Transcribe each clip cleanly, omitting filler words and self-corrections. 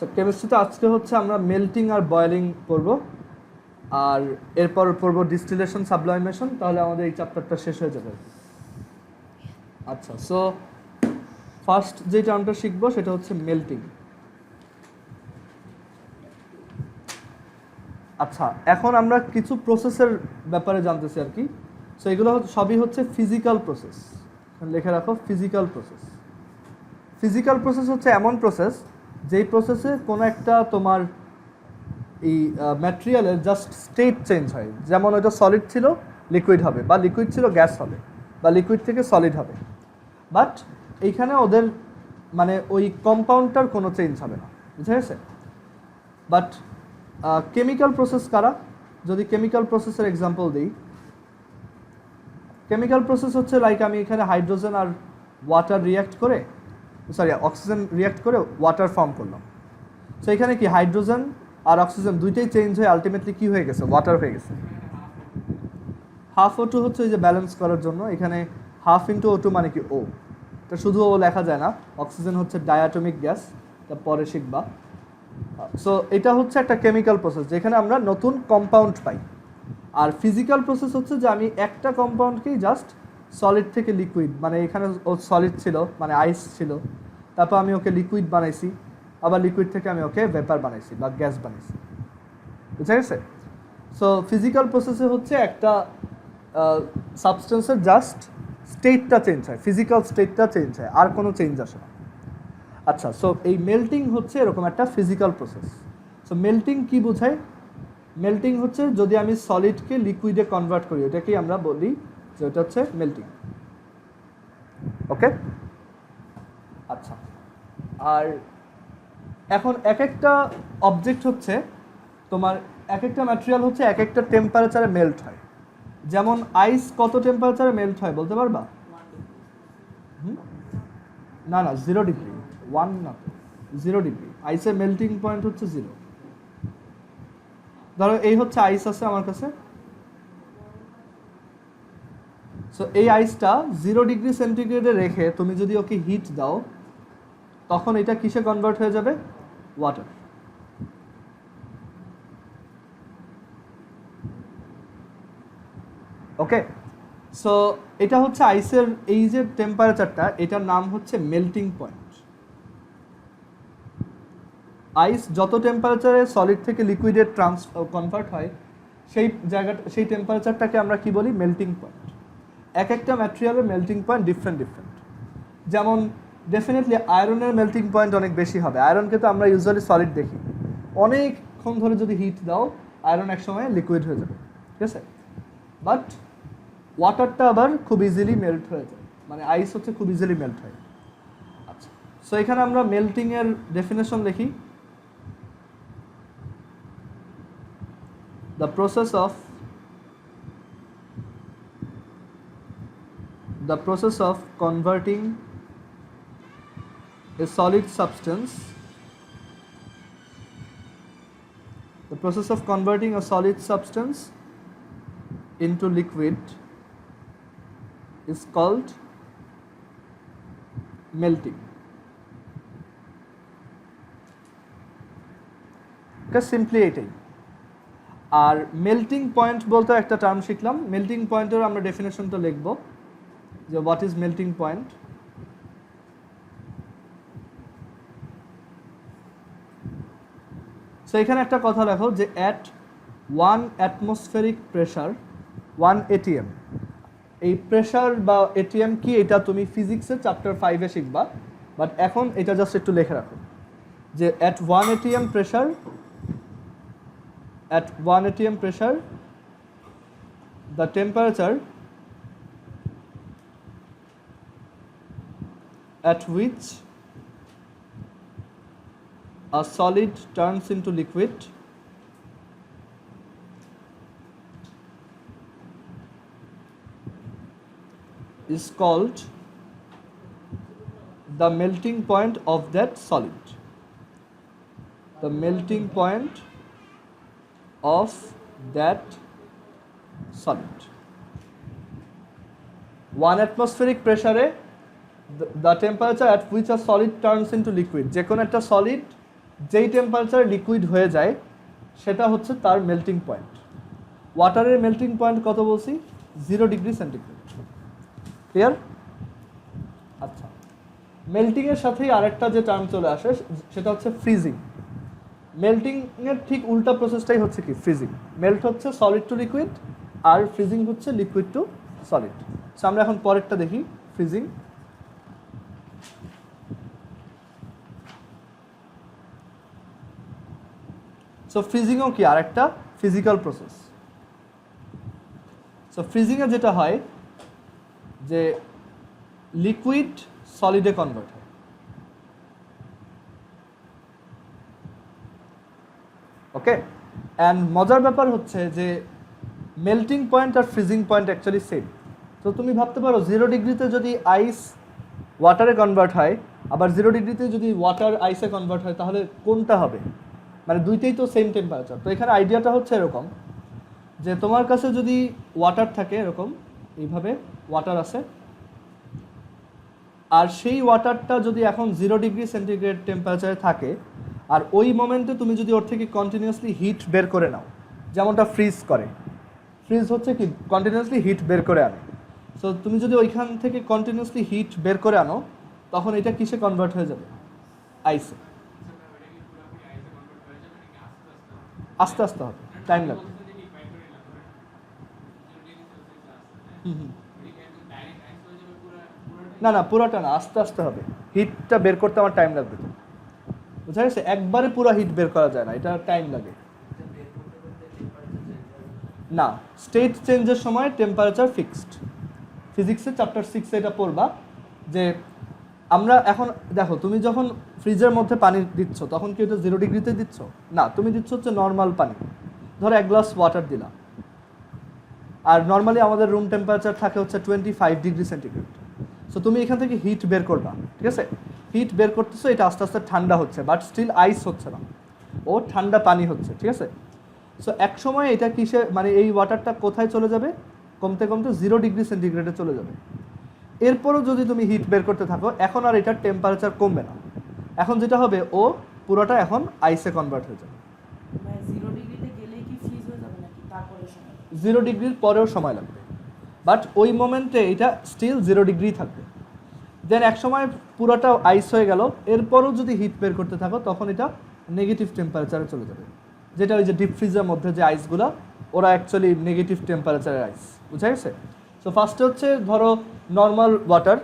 So কেমিস্ট্রিতে আজকে হচ্ছে আমরা মেল্টিং আর বয়েলিং পড়ব, আর এরপর পড়ব ডিস্টিলেশন সাবলাইমেশন, তাহলে আমাদের এই চ্যাপ্টারটা শেষ হয়ে যাবে। আচ্ছা, সো ফার্স্ট যে টার্মটা শিখবো সেটা হচ্ছে মেল্টিং। আচ্ছা, এখন আমরা কিছু প্রসেসের ব্যাপারে জানতেছি আর কি। সো এগুলো সবই হচ্ছে ফিজিক্যাল প্রসেস, লিখে রাখো ফিজিক্যাল প্রসেস। ফিজিক্যাল প্রসেস হচ্ছে এমন প্রসেস যেই প্রসেসে কোনো একটা তোমার এই ম্যাটেরিয়ালের জাস্ট স্টেট চেঞ্জ হয়, যেমন ওইটা সলিড ছিল লিকুইড হবে, বা লিকুইড ছিল গ্যাস হবে, বা লিকুইড থেকে সলিড হবে। বাট এইখানে ওদের মানে ওই কম্পাউন্ডটার কোনো চেঞ্জ হবে না, বুঝা গেছে? বাট কেমিক্যাল প্রসেস কারা? যদি কেমিক্যাল প্রসেসের এক্সাম্পল দিই, কেমিক্যাল প্রসেস হচ্ছে লাইক আমি এখানে হাইড্রোজেন আর ওয়াটার রিঅ্যাক্ট করে, অক্সিজেন রিঅ্যাক্ট করে ওয়াটার ফর্ম করলাম। সো এখানে কি হাইড্রোজেন আর অক্সিজেন দুইটাই চেঞ্জ হয়ে আলটিমেটলি কি হয়ে গেছে? ওয়াটার হয়ে গেছে। হাফ O2 হচ্ছে এই যে ব্যালেন্স করার জন্য, এখানে হাফ ইন্টু O2 মানে কি ও, এটা শুধু ও লেখা যায় না। অক্সিজেন হচ্ছে ডায়াটমিক গ্যাস, এটা পরে শিখবা। সো এটা হচ্ছে একটা কেমিক্যাল প্রসেস যেখানে আমরা নতুন কম্পাউন্ড পাই। আর ফিজিক্যাল প্রসেস হচ্ছে যে আমি একটা কম্পাউন্ডকেই জাস্ট সলিড থেকে লিকুইড, মানে এখানে ও সলিড ছিল মানে আইস ছিল, তারপর আমি ওকে লিকুইড বানাইছি, আবার লিকুইড থেকে আমি ওকে ভেপার বানাইছি বা গ্যাস বানাইছি, বুঝা গেছে? সো ফিজিক্যাল প্রসেসে হচ্ছে একটা সাবস্টেন্সের জাস্ট স্টেটটা চেঞ্জ হয়, ফিজিক্যাল স্টেটটা চেঞ্জ হয়, আর কোনো চেঞ্জ আসে না। আচ্ছা, সো এই মেল্টিং হচ্ছে এরকম একটা ফিজিক্যাল প্রসেস। সো মেল্টিং কি বোঝায়? মেল্টিং হচ্ছে যদি আমি সলিডকে লিকুইডে কনভার্ট করি, ওটাকেই আমরা বলি যে ওটা হচ্ছে মেল্টিং। ওকে, আচ্ছা। আর এখন এক একটা অবজেক্ট হচ্ছে তোমার, এক একটা ম্যাটেরিয়াল হচ্ছে এক একটা টেম্পারেচারে মেল্ট হয়। যেমন আইস কত টেম্পারেচারে মেল্ট হয় বলতে পারবা? না না, 0 ডিগ্রি, 1 না, 0 ডিগ্রি। আইসের মেল্টিং পয়েন্ট হচ্ছে 0। ধরো এই হচ্ছে আইস আছে আমার কাছে, সো এই আইসটা 0 ডিগ্রি সেন্টিগ্রেডে রেখে তুমি যদি ওকে হিট দাও, তখন এটা কিসে কনভার্ট হয়ে যাবে? ওয়াটার। ওকে, সো এটা হচ্ছে আইসের এই যে টেম্পারেচারটা, এটার নাম হচ্ছে মেল্টিং পয়েন্ট। আইস যত টেম্পারেচারে সলিড থেকে লিকুইডে কনভার্ট হয়, সেই জায়গাটা, সেই টেম্পারেচারটাকে আমরা কি বলি? Melting point. এক একটা ম্যাটেরিয়ালের মেল্টিং পয়েন্ট ডিফারেন্ট ডিফারেন্ট। যেমন ডেফিনেটলি আয়রনের মেল্টিং পয়েন্ট অনেক বেশি হবে। আয়রনকে তো আমরা ইউজুয়ালি সলিড দেখি, অনেকক্ষণ ধরে যদি হিট দাও আয়রন একসময় লিকুইড হয়ে যাবে, ঠিক আছে? বাট ওয়াটারটা আবার খুব ইজিলি মেল্ট হয়ে যায়, মানে আইস হচ্ছে খুব ইজিলি মেল্ট হয়। আচ্ছা, সো এখানে আমরা মেল্টিংয়ের ডেফিনেশন লিখি। The process of converting a solid substance, the process of converting a solid substance into liquid is called melting. Okay, simply এটাই। আর মেল্টিং পয়েন্ট বলতে একটা টার্ম শিখলাম। মেল্টিং পয়েন্টের আমরা ডেফিনেশনটা লিখব যে what is melting point. So এখানে একটা কথা লেখো যে অ্যাট 1 অ্যাটমসফেরিক প্রেশার 1 ATM। এই প্রেশার বা ATM কি, এটা তুমি ফিজিক্সের চ্যাপ্টার 5-এ শিখবা, বাট এখন এটা জাস্ট একটু লিখে রাখো যে at 1 ATM pressure, at 1 atm pressure, the temperature at which a solid turns into liquid is called the melting point of that solid. The melting point of that solid. 1 atmospheric pressure the temperature at which a solid turns into liquid, যে কোনো একটা solid যেই temperature liquid হয়ে যায় সেটা হচ্ছে তার melting point. ওয়াটারের melting point কত বলছি? 0 ডিগ্রি সেন্টিগ্রেড। ক্লিয়ার? আচ্ছা, মেল্টিংয়ের সাথেই আরেকটা যে টার্ম চলে আসে সেটা হচ্ছে ফ্রিজিং। মেল্টিংয়ের ঠিক উল্টা প্রসেসটাই হচ্ছে কি ফ্রিজিং। মেল্ট হচ্ছে সলিড টু লিকুইড আর ফ্রিজিং হচ্ছে লিকুইড টু সলিড। সো আমরা এখন পরেরটা দেখি, ফ্রিজিং। সো ফ্রিজিংও কি আরেকটা ফিজিক্যাল প্রসেস। সো ফ্রিজিংয়ে যেটা হয় যে লিকুইড সলিডে কনভার্ট হয়। ওকে, অ্যান্ড মজার ব্যাপার হচ্ছে যে মেল্টিং পয়েন্ট আর ফ্রিজিং পয়েন্ট অ্যাকচুয়ালি সেম। তো তুমি ভাবতে পারো 0 ডিগ্রিতে যদি আইস ওয়াটারে কনভার্ট হয়, আবার 0 ডিগ্রিতে যদি ওয়াটার আইসে কনভার্ট হয়, তাহলে কোনটা হবে? মানে দুইটাই তো সেম টেম্পারেচার। তো এখানে আইডিয়াটা হচ্ছে এরকম যে তোমার কাছে যদি ওয়াটার থাকে, এরকম এইভাবে ওয়াটার আছে, আর সেই ওয়াটারটা যদি এখন 0 ডিগ্রি সেন্টিগ্রেড টেম্পারেচারে থাকে, আর ওই মোমেন্টে তুমি যদি ওর থেকে কন্টিনিউয়াসলি হিট বের করে নাও, যেমনটা ফ্রিজ করে। ফ্রিজ হচ্ছে কি কন্টিনিউয়াসলি হিট বের করে আনে। সো তুমি যদি ওইখান থেকে কন্টিনিউয়াসলি হিট বের করে আনো, তখন এটা কিসে কনভার্ট হয়ে যাবে? আইসে। আস্তে আস্তে হবে, টাইম লাগবে। না না, পুরোটা না, আস্তে আস্তে হবে। হিটটা বের করতে আমার টাইম লাগবে তো, বুঝা গেছে? একবারে পুরো হিট বের করা যায় না, এটা টাইম লাগে। না, স্টেট চেঞ্জের সময় টেম্পারেচার ফিক্সড। ফিজিক্সের চ্যাপ্টার 6 এটা পড়বা যে আমরা এখন দেখো, তুমি যখন ফ্রিজের মধ্যে পানি দিচ্ছ তখন কি এটা 0 ডিগ্রিতে দিচ্ছ? না, তুমি দিচ্ছ হচ্ছে নর্মাল পানি। ধরো 1 গ্লাস ওয়াটার দিলা, আর নর্মালি আমাদের রুম টেম্পারেচার থাকে হচ্ছে 25 ডিগ্রি সেন্টিগ্রেড। সো তুমি এখান থেকে হিট বের করবা, ঠিক আছে? হিট বের করতেছো, এটা আস্তে আস্তে ঠান্ডা হচ্ছে, বাট স্টিল আইস হচ্ছে না, ও ঠান্ডা পানি হচ্ছে, ঠিক আছে? সো এক সময় এটা কিসে, মানে এই ওয়াটারটা কোথায় চলে যাবে? কমতে কমতে 0 ডিগ্রি সেন্টিগ্রেডে চলে যাবে। এরপরও যদি তুমি হিট বের করতে থাকো, এখন আর এটার টেম্পারেচার কমবে না। এখন যেটা হবে, ও পুরোটা এখন আইসে কনভার্ট হয়ে যাবে। 0 ডিগ্রির পরেও সময় লাগবে, বাট ওই মোমেন্টে এটা স্টিল 0 ডিগ্রি থাকবে। দেন এক সময় পুরোটা আইস হয়ে গেল, এরপরও যদি হিট বের করতে থাকো, তখন এটা নেগেটিভ টেম্পারেচারে চলে যাবে। যেটা ওই যে ডিপ ফ্রিজের মধ্যে যে আইসগুলো, ওরা অ্যাকচুয়ালি নেগেটিভ টেম্পারেচারের আইস, বুঝা গেছে? সো ফার্স্টে হচ্ছে ধরো নর্মাল ওয়াটার,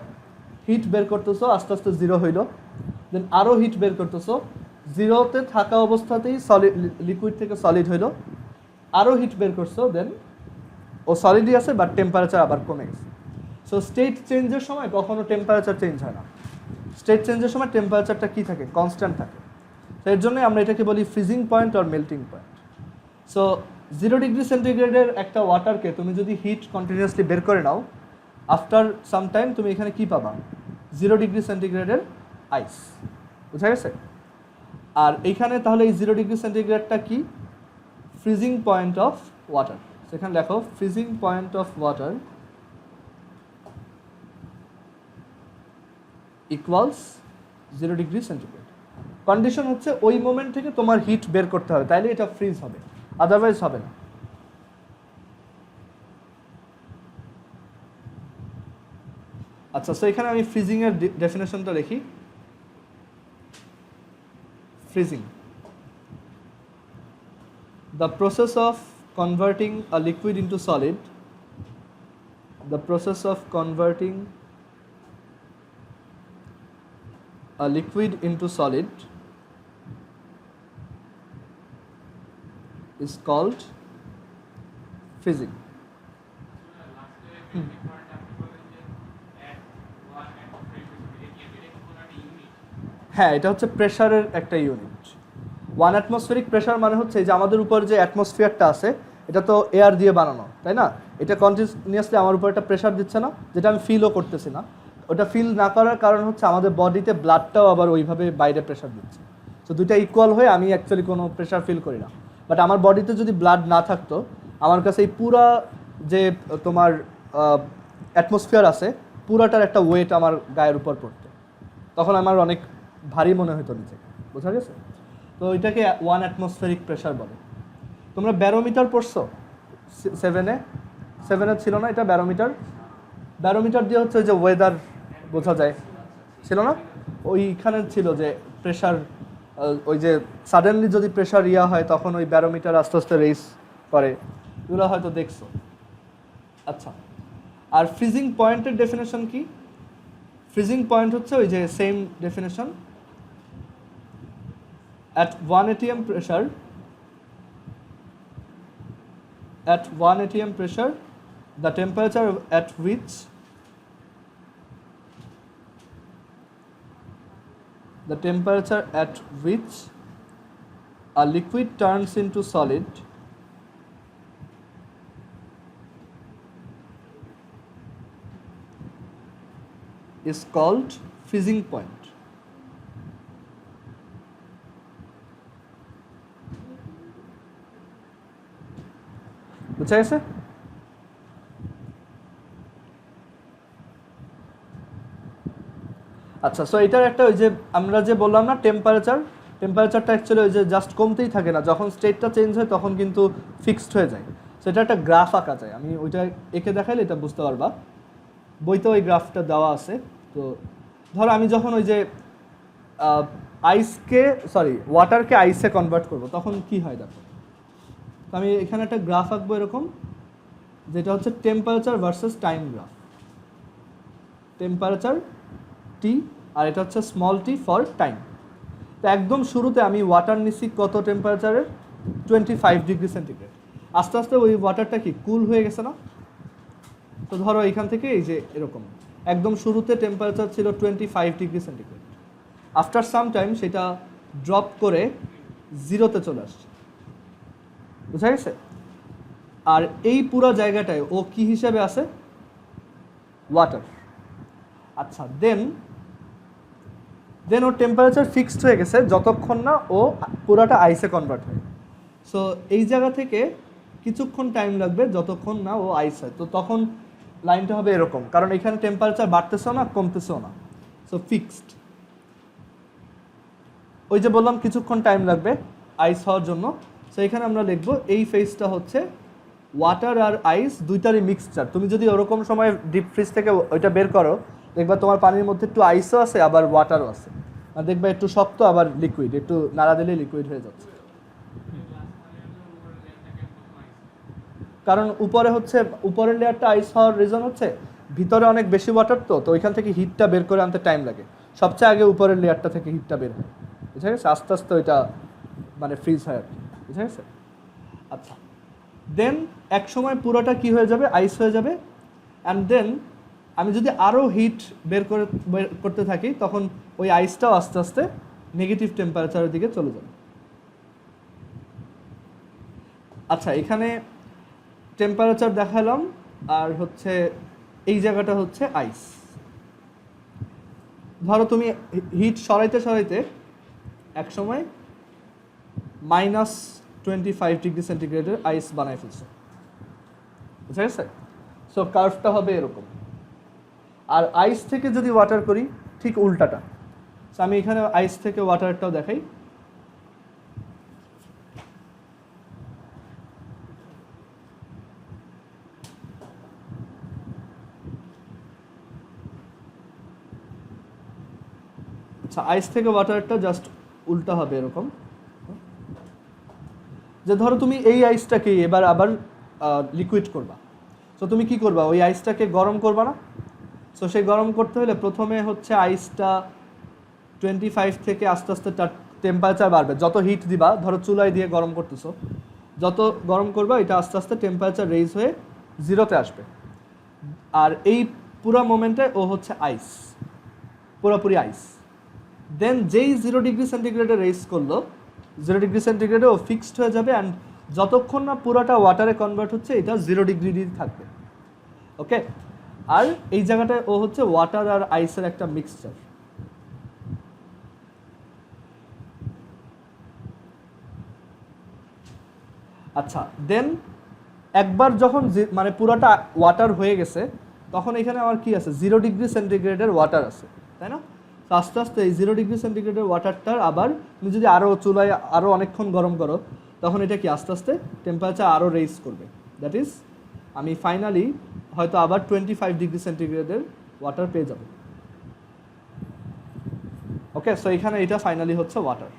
হিট বের করতেছো, আস্তে আস্তে 0 হইল, দেন আরও হিট বের করতেছো, 0তে থাকা অবস্থাতেই সলিড, লিকুইড থেকে সলিড হইল, আরও হিট বের করছো, দেন ও সলিডই আছে বাট টেম্পারেচার আবার কমে গেছে। সো স্টেট চেঞ্জের সময় কখনো টেম্পারেচার চেঞ্জ হয় না। স্টেট চেঞ্জের সময় টেম্পারেচারটা কী থাকে? কনস্ট্যান্ট থাকে। তো এর জন্যই আমরা এটাকে বলি ফ্রিজিং পয়েন্ট আর মেল্টিং পয়েন্ট। সো 0 ডিগ্রি সেন্টিগ্রেডের একটা ওয়াটারকে তুমি যদি হিট কন্টিনিউয়াসলি বের করে নাও, আফটার সাম টাইম তুমি এখানে কি পাবা? 0 ডিগ্রি সেন্টিগ্রেডের আইস, বুঝা গেছে? আর এইখানে তাহলে এই 0 ডিগ্রি সেন্টিগ্রেডটা কি? Freezing point of water. সেখানে লেখো freezing point of water equals 0 degree centigrade. Condition হচ্ছে ওই মোমেন্ট থেকে তোমার হিট বের করতে হবে, তাইলে এটা ফ্রিজ হবে, আদারওয়াইজ হবে না। আচ্ছা, সো এখানে আমি ফ্রিজিংয়ের ডেফিনেশনটা লিখি। Freezing, the process of converting a liquid into solid, the process of converting a liquid into solid is called freezing. হ্যাঁ, এটা হচ্ছে প্রেশারের একটা ইউনিট। 1 অ্যাটমসফেরিক প্রেশার মানে হচ্ছে যে আমাদের উপর যে অ্যাটমসফিয়ারটা আছে, এটা তো এয়ার দিয়ে বানানো, তাই না? এটা কন্টিনিউয়াসলি আমার উপর একটা প্রেশার দিচ্ছে না, যেটা আমি ফিলও করতেছি না। ওটা ফিল না করার কারণ হচ্ছে আমাদের বডিতে ব্লাডটাও আবার ওইভাবে বাইরে প্রেশার দিচ্ছে। তো দুইটা ইকুয়াল হয়ে আমি অ্যাকচুয়ালি কোনো প্রেশার ফিল করি না। বাট আমার বডিতে যদি ব্লাড না থাকতো, আমার কাছে এই পুরা যে তোমার অ্যাটমসফিয়ার আছে, পুরাটার একটা ওয়েট আমার গায়ের উপর পড়তো, তখন আমার অনেক ভারী মনে হতো নিজেকে, বোঝা গেছে? তো ওইটাকে 1 অ্যাটমসফেরিক প্রেশার বলে। তোমরা ব্যারোমিটার পড়ছো 7-এ ছিল না এটা ব্যারোমিটার? ব্যারোমিটার দিয়ে হচ্ছে যে ওয়েদার বোঝা যায়, ছিল না? ওইখানে ছিল যে প্রেশার, ওই যে সাডেনলি যদি প্রেশার হয় তখন ওই ব্যারোমিটার আস্তে আস্তে রেস করে, এগুলো হয়তো দেখছো। আচ্ছা, আর ফ্রিজিং পয়েন্টের ডেফিনেশন কি? ফ্রিজিং পয়েন্ট হচ্ছে ওই যে same definition, at 1 atm pressure, the temperature at which a liquid turns into solid is called freezing point. বুঝা গেছে? আচ্ছা, সো এটার একটা ওই যে আমরা যে বললাম না টেম্পারেচারটা অ্যাকচুয়ালি ওই যে জাস্ট কমতেই থাকে না, যখন স্টেটটা চেঞ্জ হয় তখন কিন্তু ফিক্সড হয়ে যায়। সো এটা একটা গ্রাফ আঁকা যায়, আমি ওইটা এঁকে দেখাইলে এটা বুঝতে পারবা, বইতে ওই গ্রাফটা দেওয়া আছে। তো ধরো আমি যখন ওই যে ওয়াটারকে আইসে কনভার্ট করব তখন কি হয় দেখো। তো আমি এখানে একটা গ্রাফ আঁকবো এরকম, যেটা হচ্ছে temperature versus time graph. Temperature টি আর এটা হচ্ছে স্মল টি ফর টাইম। তো একদম শুরুতে আমি ওয়াটার নিচ্ছি কত টেম্পারেচারের? 25 ডিগ্রি সেন্টিগ্রেড। আস্তে আস্তে ওই ওয়াটারটা কি কুল হয়ে গেছে না? তো ধরো এইখান থেকে এই যে এরকম একদম শুরুতে টেম্পারেচার ছিল 25 degree centigrade, after some time সেটা ড্রপ করে 0-তে চলে আসছে। বুঝা গেছে? আর এই পুরো জায়গাটায় ও কি হিসেবে আছে? ওয়াটার। আচ্ছা, দেন ওর টেম্পারেচার ফিক্সড হয়ে গেছে যতক্ষণ না ও পুরাটা আইসে কনভার্ট হয়। সো এই জায়গা থেকে কিছুক্ষণ টাইম লাগবে যতক্ষণ না ও আইস হয়। তো তখন লাইনটা হবে এরকম, কারণ এখানে টেম্পারেচার বাড়তেছেও না কমতেছেও না, সো ফিক্সড। ওই যে বললাম কিছুক্ষণ টাইম লাগবে আইস হওয়ার জন্য, সো এখানে আমরা লিখবো এই ফেজটা হচ্ছে ওয়াটার আর আইস দুইটারই মিক্সচার। তুমি যদি ওরকম সময় ডিপ ফ্রিজ থেকে ওইটা বের করো, দেখবা তোমার পানির মধ্যে একটু আইসও আছে আবার ওয়াটারও আছে, আর দেখবা একটু শক্ত আবার লিকুইড, একটু নাড়া দিলে লিকুইড হয়ে যাচ্ছে। কারণ উপরে হচ্ছে উপরের লেয়ারটা আইস হওয়ার রিজন হচ্ছে ভিতরে অনেক বেশি ওয়াটার, তো ওইখান থেকে হিটটা বের করে আনতে টাইম লাগে, সবচেয়ে আগে উপরের লেয়ারটা থেকে হিটটা বের হয়। বুঝা গেছে? আস্তে আস্তে ওইটা মানে ফ্রিজ হয় আর কি। বুঝা গেছে? আচ্ছা, দেন এক সময় পুরোটা কি হয়ে যাবে? আইস হয়ে যাবে। অ্যান্ড দেন আমি যদি আরও হিট বের করতে থাকি তখন ওই আইসটাও আস্তে আস্তে নেগেটিভ টেম্পারেচারের দিকে চলে যাবে। আচ্ছা, এখানে টেম্পারেচার দেখালাম, আর হচ্ছে এই জায়গাটা হচ্ছে আইস। ধরো তুমি হিট সরাইতে সরাইতে এক সময় -25 ডিগ্রি সেন্টিগ্রেডের আইস বানায় ফেলছো। বুঝা গেছে? সো কার্ভটা হবে এরকম। আর আইস থেকে যদি ওয়াটার করি ঠিক উল্টাটা। সো আমি এখানে আইস থেকে ওয়াটারটাও দেখাই। আচ্ছা, আইস থেকে ওয়াটারটা জাস্ট উল্টা হবে এরকম, যে ধরো তুমি এই আইসটাকে এবার আবার লিকুইড করবা। সো তুমি কি করবা? ওই আইসটাকে গরম করবা না? সো সেই গরম করতে হলে প্রথমে হচ্ছে আইসটা 25 থেকে আস্তে আস্তে তার টেম্পারেচার বাড়বে, যত হিট দিবা, ধরো চুলায় দিয়ে গরম করতেছো, যত গরম করবা এটা আস্তে আস্তে টেম্পারেচার রেইজ হয়ে 0-তে আসবে। আর এই পুরো মোমেন্টে ও হচ্ছে আইস, পুরোপুরি আইস। দেন যেই 0 ডিগ্রি সেন্টিগ্রেডে রেইজ করলো, 0 ডিগ্রি সেন্টিগ্রেডে ও ফিক্সড হয়ে যাবে, অ্যান্ড যতক্ষণ না পুরোটা ওয়াটারে কনভার্ট হচ্ছে এটা 0 ডিগ্রি থাকবে। ওকে? আর এই জায়গাটায় ও হচ্ছে ওয়াটার আর আইসের একটা মিক্সচার। আচ্ছা, দেন একবার যখন মানে পুরোটা ওয়াটার হয়ে গেছে তখন এখানে আমার কি আছে? 0 ডিগ্রি সেন্টিগ্রেডের ওয়াটার আছে, তাই না? তো আস্তে আস্তে এই 0 ডিগ্রি সেন্টিগ্রেডের ওয়াটারটার আবার তুমি যদি আরও চুলায় আরও অনেকক্ষণ গরম করো তখন এটা কি আস্তে আস্তে টেম্পারেচার আরও রেইজ করবে। দ্যাট ইজ আমি ফাইনালি হয়তো আবার 25 ডিগ্রি সেন্টিগ্রেডের ওয়াটার পেয়ে যাব। ওকে, সো এখানে এটা ফাইনালি হচ্ছে ওয়াটার।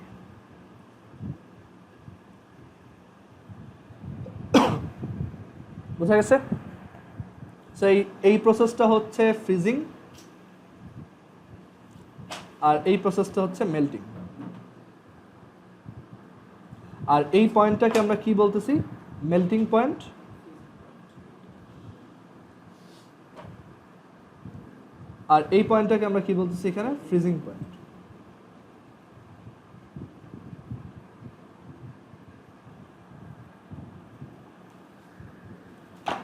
বোঝা গেছে? সো এই প্রসেসটা হচ্ছে ফ্রিজিং আর এই প্রসেসটা হচ্ছে মেল্টিং। আর এই পয়েন্টটাকে আমরা কি বলতেছি? Melting point. আর এই পয়েন্টটাকে আমরা কি বলতেছি এখানে? Freezing point.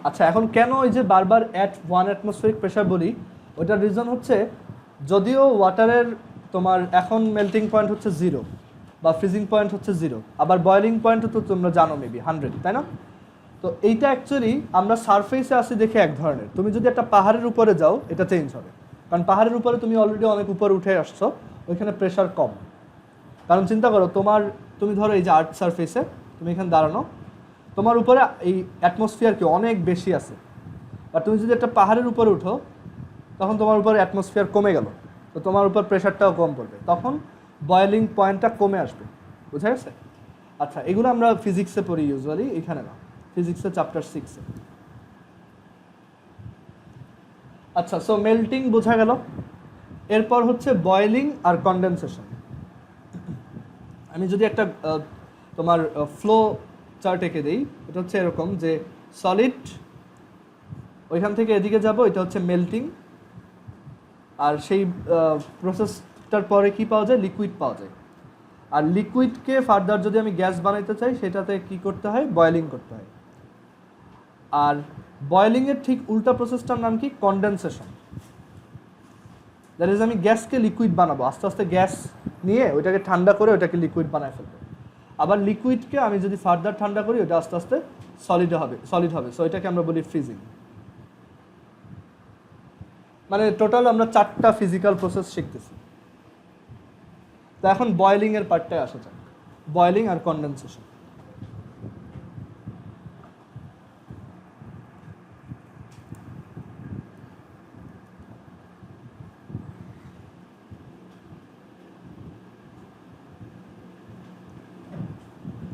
আচ্ছা, এখন কেন ওই যে বারবার অ্যাট 1 অ্যাটমসফিয়ারিক প্রেশার বলি, ওটার রিজন হচ্ছে যদিও ওয়াটারের তোমার এখন মেল্টিং পয়েন্ট হচ্ছে 0 বা ফ্রিজিং পয়েন্ট হচ্ছে 0, আবার বয়েলিং পয়েন্ট তো তোমরা জানো মেবি 100, তাই না? তো এইটা অ্যাকচুয়ালি আমরা সারফেসে আসি দেখে এক ধরনের, তুমি যদি একটা পাহাড়ের উপরে যাও এটা চেঞ্জ হবে, কারণ পাহাড়ের উপরে তুমি অলরেডি অনেক উপরে উঠে আসছো, ওইখানে প্রেশার কম। কারণ চিন্তা করো তুমি ধরো এই যে আর্থ সারফেসে তুমি এখানে দাঁড়ানো, তোমার উপরে এই অ্যাটমসফিয়ার কি অনেক বেশি আছে, আর তুমি যদি একটা পাহাড়ের উপরে উঠো তখন তোমার উপরে অ্যাটমসফিয়ার কমে গেল, তো তোমার উপর প্রেশারটাও কম পড়বে, তখন বয়েলিং পয়েন্টটা কমে আসবে। বুঝা গেছে? আচ্ছা, এগুলো আমরা ফিজিক্সে পড়ি ইউজুয়ালি, এখানে না, ফিজিক্সে চ্যাপ্টার 6-এ। আচ্ছা, সো মেল্টিং বোঝা গেল। এরপর হচ্ছে বয়েলিং আর কনডেনসেশন। আমি যদি একটা তোমার ফ্লো চার্ট এঁকে দিই, এটা হচ্ছে এরকম যে সলিড ওইখান থেকে এদিকে যাব, এটা হচ্ছে মেল্টিং, আর সেই প্রসেসটার পরে কি পাওয়া যায়? লিকুইড পাওয়া যায়। আর লিকুইডকে ফার্দার যদি আমি গ্যাস বানাইতে চাই সেটাতে কি করতে হয়? বয়েলিং করতে হয়। আর বয়েলিংয়ের ঠিক উল্টা প্রসেসটার নাম কি? কনডেনসেশন। দ্যাট ইজ আমি গ্যাসকে লিকুইড বানাবো, আস্তে আস্তে গ্যাস নিয়ে ওইটাকে ঠান্ডা করে ওইটাকে লিকুইড বানায় ফেলবো। আবার লিকুইডকে আমি যদি ফার্দার ঠান্ডা করি ওটা আস্তে আস্তে সলিড হবে, সো এটাকে আমরা বলি ফ্রিজিং। মানে টোটাল আমরা 4টা ফিজিক্যাল প্রসেস শিখতেছি। তো এখন বয়েলিং এর পার্টটায় আসা যাক, বয়েলিং আর কনডেনসেশন।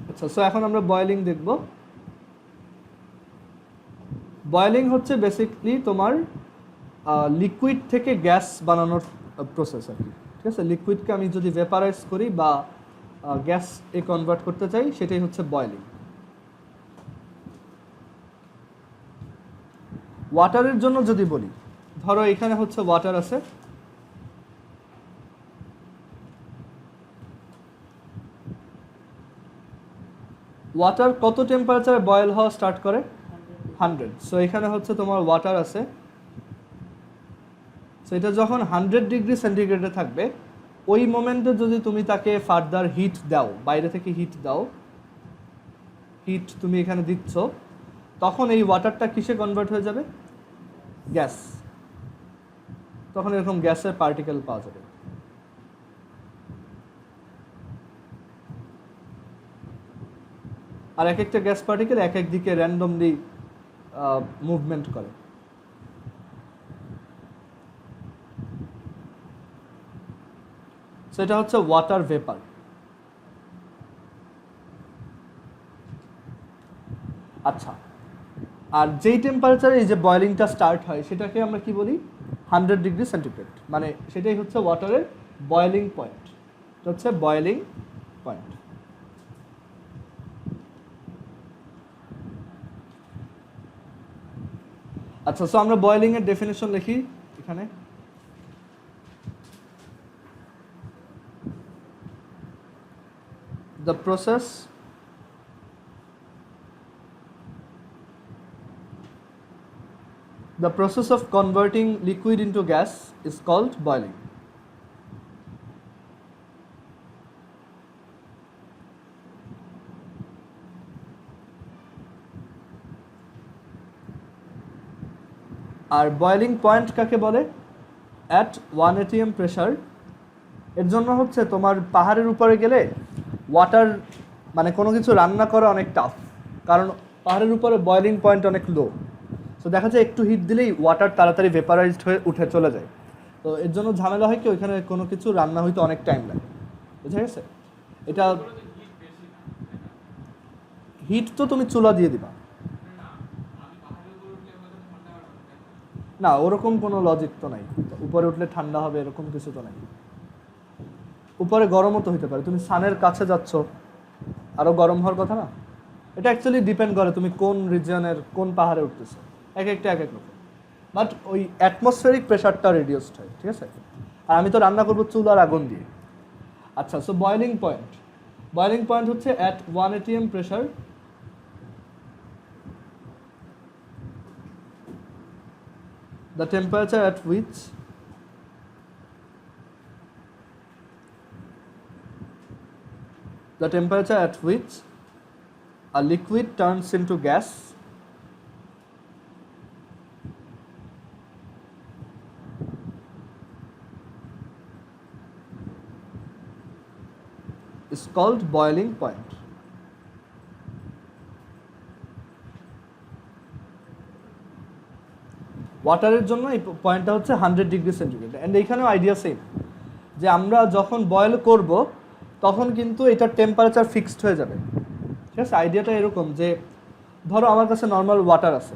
আচ্ছা, সো এখন আমরা বয়েলিং দেখব। বয়েলিং হচ্ছে বেসিকলি তোমার লিকুইড থেকে গ্যাস বানানোর প্রসেস আর কি। ঠিক আছে, লিকুইডকে আমি যদি ভেপারাইজ করি বা গ্যাস এ কনভার্ট করতে চাই, সেটাই হচ্ছে বয়েলিং। ওয়াটারের জন্য যদি বলি, ধরো এখানে হচ্ছে ওয়াটার আছে, ওয়াটার কত টেম্পারেচারে বয়েল হওয়া স্টার্ট করে? 100। সো এখানে হচ্ছে তোমার ওয়াটার আছে, সো এটা যখন 100 ডিগ্রি সেন্টিগ্রেডে থাকবে, ওই মোমেন্টে যদি তুমি তাকে ফার্দার হিট দাও, বাইরে থেকে হিট দাও, হিট তুমি এখানে দিচ্ছ, তখন এই ওয়াটারটা কিসে কনভার্ট হয়ে যাবে? গ্যাস। তখন এরকম গ্যাসের পার্টিকেল পাওয়া যাবে। আর এক একটা গ্যাস পার্টিকেল এক এক দিকে র্যান্ডমলি মুভমেন্ট করে। সেটা হচ্ছে ওয়াটার ভেপার। আচ্ছা, আর যেই টেম্পারেচারে এই যে বয়েলিংটা স্টার্ট হয় সেটাকে আমরা কি বলি? 100 ডিগ্রি সেন্টিগ্রেড। মানে সেটাই হচ্ছে ওয়াটারের বয়েলিং পয়েন্ট। এটা হচ্ছে বয়েলিং পয়েন্ট। আচ্ছা, সো আমরা বয়েলিং এর ডেফিনেশন লিখি এখানে। The process of converting liquid into gas is called boiling. আর বয়েলিং পয়েন্ট কাকে বলে? At 1 atm pressure এর জন্য হচ্ছে তোমার পাহাড়ের উপরে গেলে ওয়াটার মানে কোনো কিছু রান্না করা অনেক টাফ, কারণ পাহাড়ের উপরে বয়লিং পয়েন্ট অনেক লো। সো দেখা যায় একটু হিট দিলেই ওয়াটার তাড়াতাড়ি ভেপারাইজড হয়ে উঠে চলে যায়। তো এর জন্য ঝামেলা হয় কি ওইখানে কোনো কিছু রান্না হইতে অনেক টাইম লাগে, বুঝা গেছে? এটা হিট তো তুমি চুলা দিয়ে দিবা না, ওরকম কোনো লজিক তো নাই। উপরে উঠলে ঠান্ডা হবে এরকম কিছু তো নাই। উপরে গরমও তো হইতে পারে, তুমি সানের কাছে যাচ্ছ, আরও গরম হওয়ার কথা না? এটা অ্যাকচুয়ালি ডিপেন্ড করে তুমি কোন রিজিয়নের কোন পাহাড়ে উঠতেছো, এক একটা এক এক রকম। বাট ওই অ্যাটমসফেরিক প্রেশারটা রিডিউসড হয়, ঠিক আছে? আর আমি তো রান্না করবো চুলার আগুন দিয়ে। আচ্ছা, সো বয়লিং পয়েন্ট হচ্ছে at 1 atm pressure the temperature at which a liquid turns into gas is called boiling point. ওয়াটারের জন্য এই পয়েন্টটা হচ্ছে 100 ডিগ্রি সেন্টিগ্রেড। অ্যান্ড এইখানেও আইডিয়া সেম, যে আমরা যখন বয়েল করব তখন কিন্তু এটার টেম্পারেচার ফিক্সড হয়ে যাবে, ঠিক আছে? আইডিয়াটা এরকম যে ধরো আমার কাছে নর্মাল ওয়াটার আছে,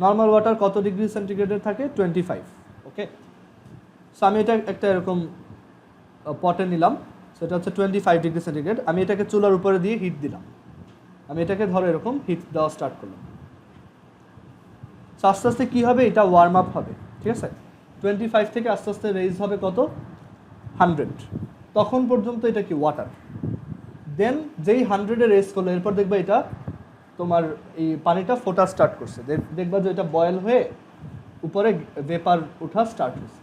নর্মাল ওয়াটার কত ডিগ্রি সেন্টিগ্রেডের থাকে? 25, ওকে? সো আমি এটা একটা এরকম পটে নিলাম, সেটা হচ্ছে 25 ডিগ্রি সেন্টিগ্রেড। আমি এটাকে চুলার উপরে দিয়ে হিট দিলাম, আমি এটাকে ধরো এরকম হিট দেওয়া স্টার্ট করলাম। আস্তে আস্তে কী হবে, এটা ওয়ার্ম আপ হবে, ঠিক আছে? 25 থেকে আস্তে আস্তে রেইজ হবে কত? 100। তখন পর্যন্ত এটা কি ওয়াটার। দেন যেই 100-এ রেজ করলো, এরপর দেখবা এটা তোমার এই পানিটা ফোটা স্টার্ট করছে, দেখবা যে এটা বয়েল হয়ে উপরে ভেপার ওঠা স্টার্ট হচ্ছে।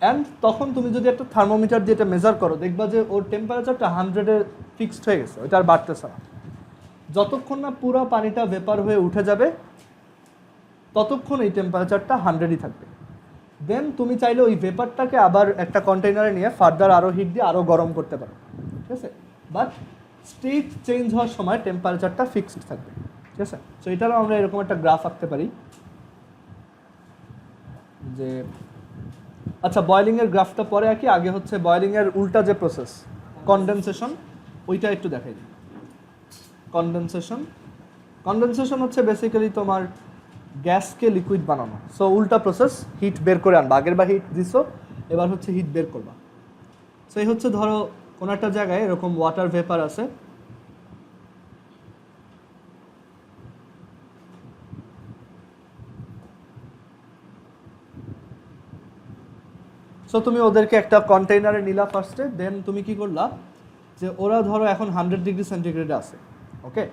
অ্যান্ড তখন তুমি যদি একটা থার্মোমিটার দিয়ে এটা মেজার করো, দেখবা যে ওর টেম্পারেচারটা 100-এ ফিক্সড হয়ে গেছে, ওইটা আর বাড়তেছে না। যতক্ষণ না পুরো পানিটা ভেপার হয়ে উঠে যাবে ততক্ষণ এই টেম্পারেচারটা 100-ই থাকবে। দেন তুমি চাইলে ওই ভেপারটাকে আবার একটা কন্টেইনারে নিয়ে ফার্দার আরও হিট দিয়ে আরও গরম করতে পারো, ঠিক আছে? বাট স্টেট চেঞ্জ হওয়ার সময় টেম্পারেচারটা ফিক্সড থাকবে, ঠিক আছে? সো এটারও আমরা এরকম একটা গ্রাফ আঁকতে পারি যে আচ্ছা, বয়েলিংয়ের গ্রাফটা পরে আঁকি, আগে হচ্ছে বয়েলিংয়ের উল্টা যে প্রসেস কনডেনসেশন, ওইটা একটু দেখাই দিই। কনডেনসেশন হচ্ছে বেসিক্যালি তোমার গ্যাসকে লিকুইড বানানো। সো উল্টা প্রসেস, হিট বের করে আনবা, আগের বা হিট দিছো, এবার হচ্ছে হিট বের করবা। সো এই হচ্ছে ধরো কোনো একটা জায়গায় এরকম ওয়াটার ভেপার আছে, সো তুমি ওদেরকে একটা কন্টেইনারে নিলা ফার্স্টে। দেন তুমি কি করলা, যে ওরা ধরো এখন 100 ডিগ্রি সেন্টিগ্রেডে আছে, ওকে?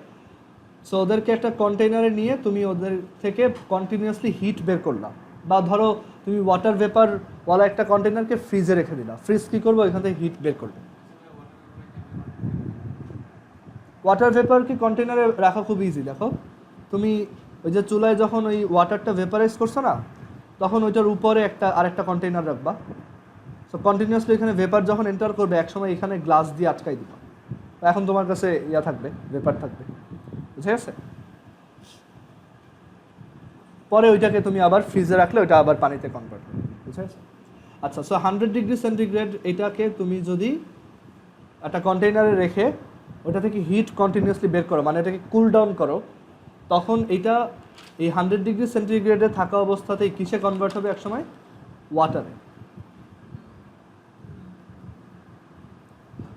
সো ওদেরকে একটা কন্টেইনারে নিয়ে তুমি ওদের থেকে কন্টিনিউয়াসলি হিট বের করলা। বা ধরো তুমি ওয়াটার ভেপারওয়ালা একটা কন্টেইনারকে ফ্রিজে রেখে দিলা, ফ্রিজ কী করবো, এখান থেকে হিট বের করবে। ওয়াটার ভেপারকে কন্টেইনারে রাখা খুব ইজি। দেখো তুমি ওই যে চুলায় যখন ওই ওয়াটারটা ভেপারাইজ করছো না, তখন ওইটার উপরে আরেকটা কন্টেইনার রাখবা। সো কন্টিনিউয়াসলি এখানে ভেপার যখন এন্টার করবে, একসময় এখানে গ্লাস দিয়ে আটকাই দিবা, এখন তোমার কাছে থাকবে, ভেপার থাকবে, বুঝে গেছে? পরে ওইটাকে তুমি আবার ফ্রিজে রাখলে ওইটা আবার পানিতে কনভার্ট করবে, বুঝে গেছে? আচ্ছা, সো 100 ডিগ্রি সেন্টিগ্রেড এটাকে তুমি যদি একটা কন্টেইনারে রেখে ওটা থেকে হিট কন্টিনিউয়াসলি বের করো, মানে এটাকে কুল ডাউন করো, তখন এটা এই 100 ডিগ্রি সেন্টিগ্রেডে থাকা অবস্থাতেই কিসে কনভার্ট হবে একসময়? ওয়াটারে।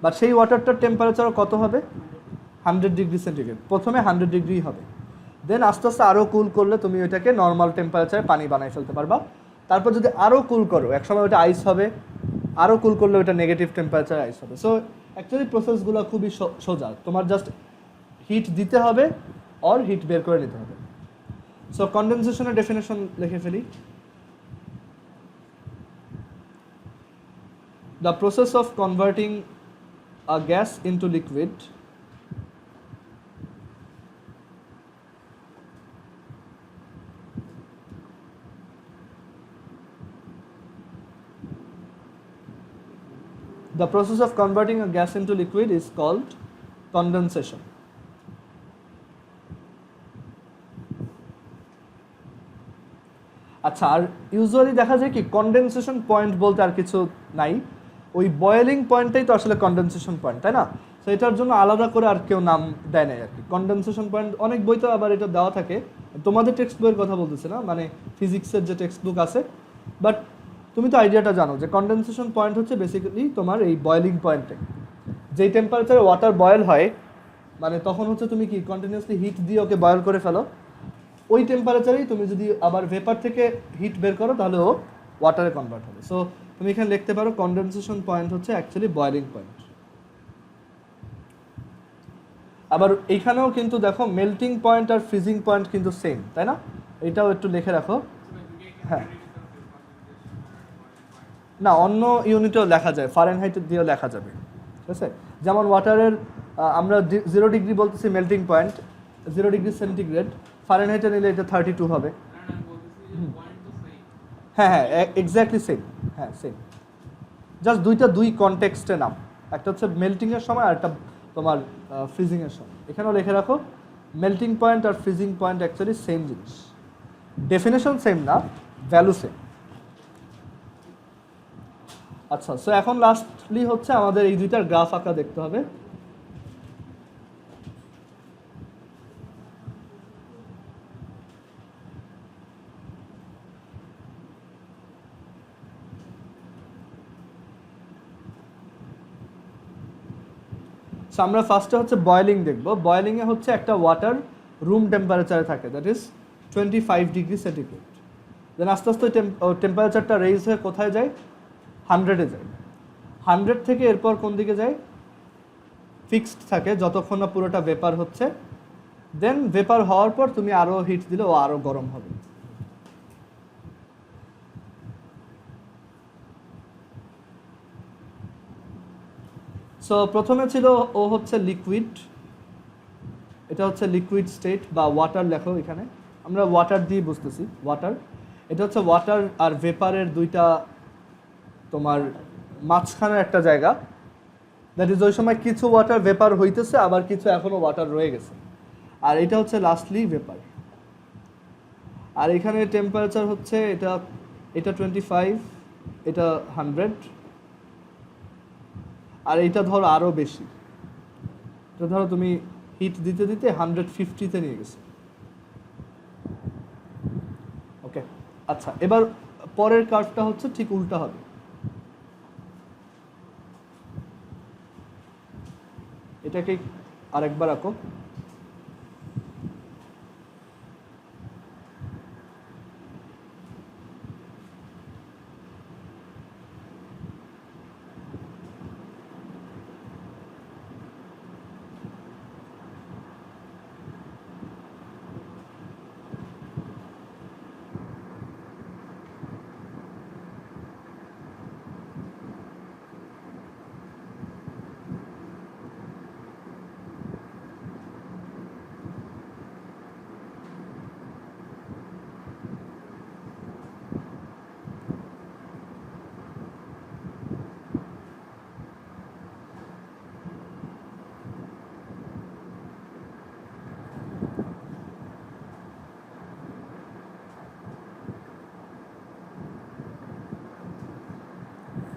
বাট সেই ওয়াটারটার টেম্পারেচার কত হবে? 100 ডিগ্রি সেন্টিগ্রেড। প্রথমে 100 ডিগ্রি হবে, দেন আস্তে আস্তে আরও কুল করলে তুমি ওইটাকে নর্মাল টেম্পারেচারে পানি বানাই ফেলতে পারবা। তারপর যদি আরও কুল করো, একসময় ওইটা আইস হবে, আরও কুল করলে ওইটা নেগেটিভ টেম্পারেচারে আইস হবে। সো অ্যাকচুয়ালি প্রসেসগুলো খুবই সোজা, তোমার জাস্ট হিট দিতে হবে আর হিট বের করে নিতে হবে। সো কনডেনসেশনের ডেফিনেশন লিখে ফেলি। The process of converting a gas into liquid The process of converting a gas into liquid is called condensation. আচ্ছা, আর ইউজুয়ালি দেখা যায় কি কনডেনসেশন পয়েন্ট বলতে আর কিছু নাই, ওই বয়েলিং পয়েন্টটাই তো আসলে কনডেনসেশন পয়েন্ট, তাই না? তো এটার জন্য আলাদা করে আর কেউ নাম দেয় নাই আর কি। কনডেনসেশন পয়েন্ট অনেক বইতে আবার এটা দেওয়া থাকে, তোমাদের টেক্সট বইয়ের কথা বলতেছি না, মানে ফিজিক্সের যে টেক্সট বুক আছে। বাট তুমি তো আইডিয়াটা জানো যে কনডেনসেশন পয়েন্ট হচ্ছে বেসিক্যালি তোমার এই বয়েলিং পয়েন্টে, যেই টেম্পারেচারে ওয়াটার বয়েল হয়, মানে তখন হচ্ছে তুমি কি কন্টিনিউয়াসলি হিট দিয়ে ওকে বয়েল করে ফেলো, ওই টেম্পারেচারেই তুমি যদি আবার ভেপার থেকে হিট বের করো তাহলে ও ওয়াটারে কনভার্ট হবে। সো তুমি এখানে লিখতে পারো কনডেনসেশন পয়েন্ট হচ্ছে অ্যাকচুয়ালি বয়েলিং পয়েন্ট। আবার এইখানেও কিন্তু দেখো মেল্টিং পয়েন্ট আর ফ্রিজিং পয়েন্ট কিন্তু সেম, তাই না? এটাও একটু লিখে রাখো। হ্যাঁ, না অন্য ইউনিটেও লেখা যায়, ফারেনহাইট দিয়েও লেখা যাবে, ঠিক আছে? যেমন ওয়াটারের আমরা 0 ডিগ্রি বলতেছি মেল্টিং পয়েন্ট, 0 ডিগ্রি সেন্টিগ্রেড, ফারেনহাইটে নিলে এটা 32 হবে। হ্যাঁ হ্যাঁ, এক্স্যাক্টলি সেম, হ্যাঁ সেম, জাস্ট দুই কনটেক্সটে নাম, একটা হচ্ছে মেল্টিংয়ের সময় আর একটা তোমার ফ্রিজিংয়ের সময়। এখানেও লিখে রাখো মেল্টিং পয়েন্ট আর ফ্রিজিং পয়েন্ট অ্যাকচুয়ালি সেম জিনিস, ডেফিনেশন সেম না, ভ্যালু সেম। আচ্ছা, সো এখন লাস্টলি হচ্ছে আমাদের এই দুইটার গ্রাফ আঁকা দেখতে হবে। আমরা ফার্স্টে হচ্ছে বয়েলিং দেখব। বয়েলিংয়ে হচ্ছে একটা ওয়াটার রুম টেম্পারেচারে থাকে, দ্যাট ইজ 25 ডিগ্রি সেন্টিগ্রেড। দেন আস্তে আস্তে টেম্পারেচারটা রেইজ হয়ে কোথায় যায়? 100-এ যায়। 100 থেকে এরপর কোন দিকে যায়? ফিক্সড থাকে যতক্ষণ না পুরোটা ভেপার হচ্ছে। দেন ভেপার হওয়ার পর তুমি আরও হিট দিলে ও আরও গরম হবে। সো প্রথমে ছিল ও হচ্ছে লিকুইড, এটা হচ্ছে লিকুইড স্টেট বা ওয়াটার, লেখো এখানে আমরা ওয়াটার দিয়ে বুঝতেছি ওয়াটার। এটা হচ্ছে ওয়াটার আর ভেপারের দুইটা তোমার মাঝখানের একটা জায়গা, দ্যাট ইজ ওই সময় কিছু ওয়াটার ভেপার হইতেছে, আবার কিছু এখনও ওয়াটার রয়ে গেছে, আর এটা হচ্ছে লাস্টলি ভেপার। আর এখানে টেম্পারেচার হচ্ছে এটা 25, এটা 100, আর এইটা ধরো আরও বেশি, এটা ধরো তুমি হিট দিতে দিতে 150-তে নিয়ে গেছে। ওকে, আচ্ছা, এবার পরের কার্ভটা হচ্ছে ঠিক উল্টা হবে। এটাকে আরেকবার আঁকো।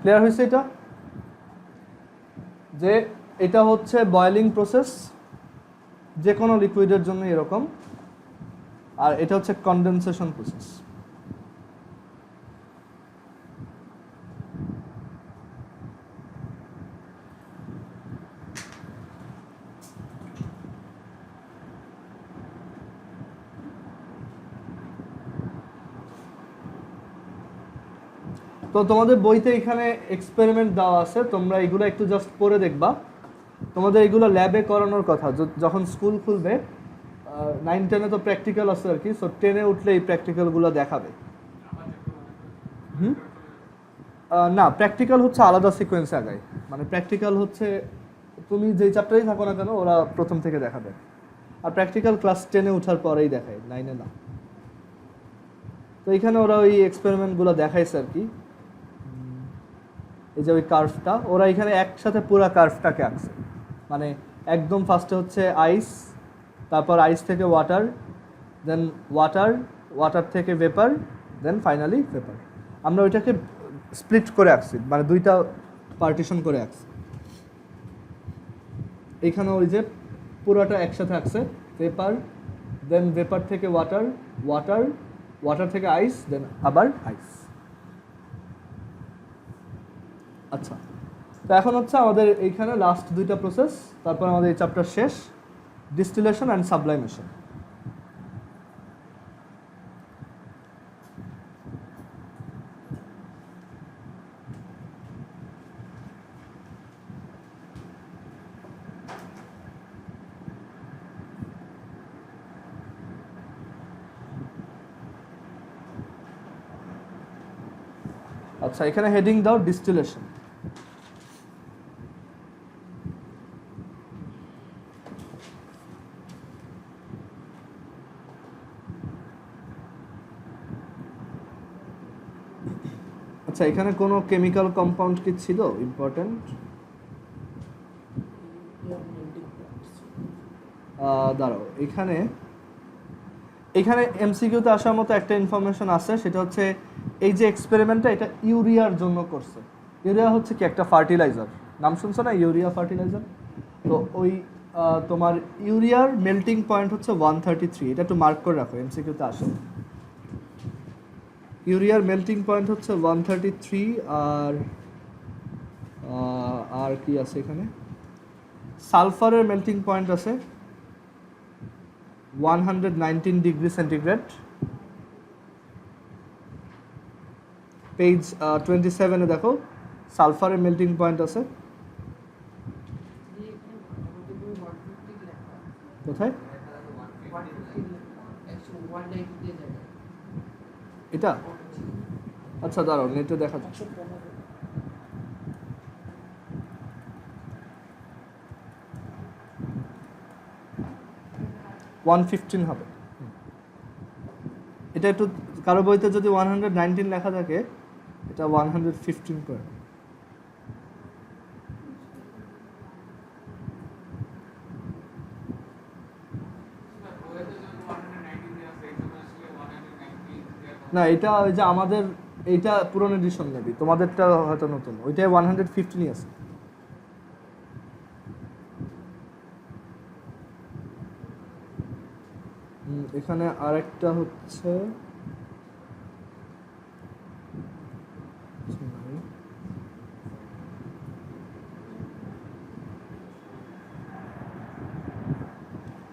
ক্লিয়ার হয়েছে এটা? যে এটা হচ্ছে বয়েলিং প্রসেস, যে কোনো লিকুইডের জন্য এরকম, আর এটা হচ্ছে কনডেনসেশন প্রসেস। তো তোমাদের বইতে এখানে এক্সপেরিমেন্ট দেওয়া আছে, তোমরা এগুলো একটু জাস্ট পড়ে দেখবা। তোমাদের এগুলো ল্যাবে করানোর কথা যখন স্কুল খুলবে। 9-10-এ তো প্র্যাকটিক্যাল আছে আর কি, সো 10-এ উঠলে এই প্র্যাকটিক্যালগুলো দেখাবে। না, প্র্যাকটিক্যাল হচ্ছে আলাদা সিকোয়েন্সে আগায়, মানে প্র্যাকটিক্যাল হচ্ছে তুমি যেই চ্যাপ্টারেই থাকো না কেন ওরা প্রথম থেকে দেখাবে, আর প্র্যাকটিক্যাল ক্লাস 10-এ ওঠার পরেই দেখায়, 9-এ না। তো এখানে ওরা ওই এক্সপেরিমেন্টগুলো দেখাইছে আর কি। এই যে ওই কার্ভটা, ওরা এখানে একসাথে পুরো কার্ভটাকে আঁকছে। মানে একদম ফার্স্টে হচ্ছে আইস, তারপর আইস থেকে ওয়াটার, দেন ওয়াটার, ওয়াটার থেকে ভেপার, দেন ফাইনালি ভেপার। আমরা ওইটাকে স্প্লিট করে আঁকছি, মানে দুইটা পার্টিশন করে আঁকছি। এইখানে ওই যে পুরোটা একসাথে আঁকছে, ভেপার, দেন ভেপার থেকে ওয়াটার, ওয়াটার, ওয়াটার থেকে আইস, দেন আবার আইস। আচ্ছা, তো এখন হচ্ছে আমাদের এইখানে লাস্ট দুইটা প্রসেস, তারপর আমাদের এই চ্যাপ্টার শেষ, ডিস্টিলেশন অ্যান্ড সাবলাইমেশন। আচ্ছা, এখানে হেডিং দাও ডিস্টিলেশন। আচ্ছা, এখানে কোনো কেমিক্যাল কম্পাউন্ড কি ছিল ইম্পর্টেন্ট? দাঁড়াও, এখানে এমসিকিউতে আসার মতো একটা ইনফরমেশন আছে, সেটা হচ্ছে এই যে এক্সপেরিমেন্টটা এটা ইউরিয়ার জন্য করছে। ইউরিয়া হচ্ছে কি একটা ফার্টিলাইজার, নাম শুনছো না, ইউরিয়া ফার্টিলাইজার? তো ওই তোমার ইউরিয়ার মেল্টিং পয়েন্ট হচ্ছে 133, এটা একটু মার্ক করে রাখো, এমসিকিউতে আসে। ইউরিয়ার মেল্টিং পয়েন্ট হচ্ছে 133, আর কি আছে এখানে, সালফারের মেল্টিং পয়েন্ট আছে 119 ডিগ্রি সেন্টিগ্রেড। পেজ 27-এ দেখো সালফারের মেল্টিং পয়েন্ট আছে। কোথায় এটা? আচ্ছা দাঁড়াও, নেটে দেখা যাচ্ছে। $115 হবে এটা। একটু কারো বইতে যদি 119 লেখা থাকে, এটা 115 করে। না, এটা ওই যে আমাদের এইটা পুরনো এডিশন নেবি, তোমাদেরটা হয়তো নতুন, ওইটাই 115ই আছে। এখানে আরেকটা হচ্ছে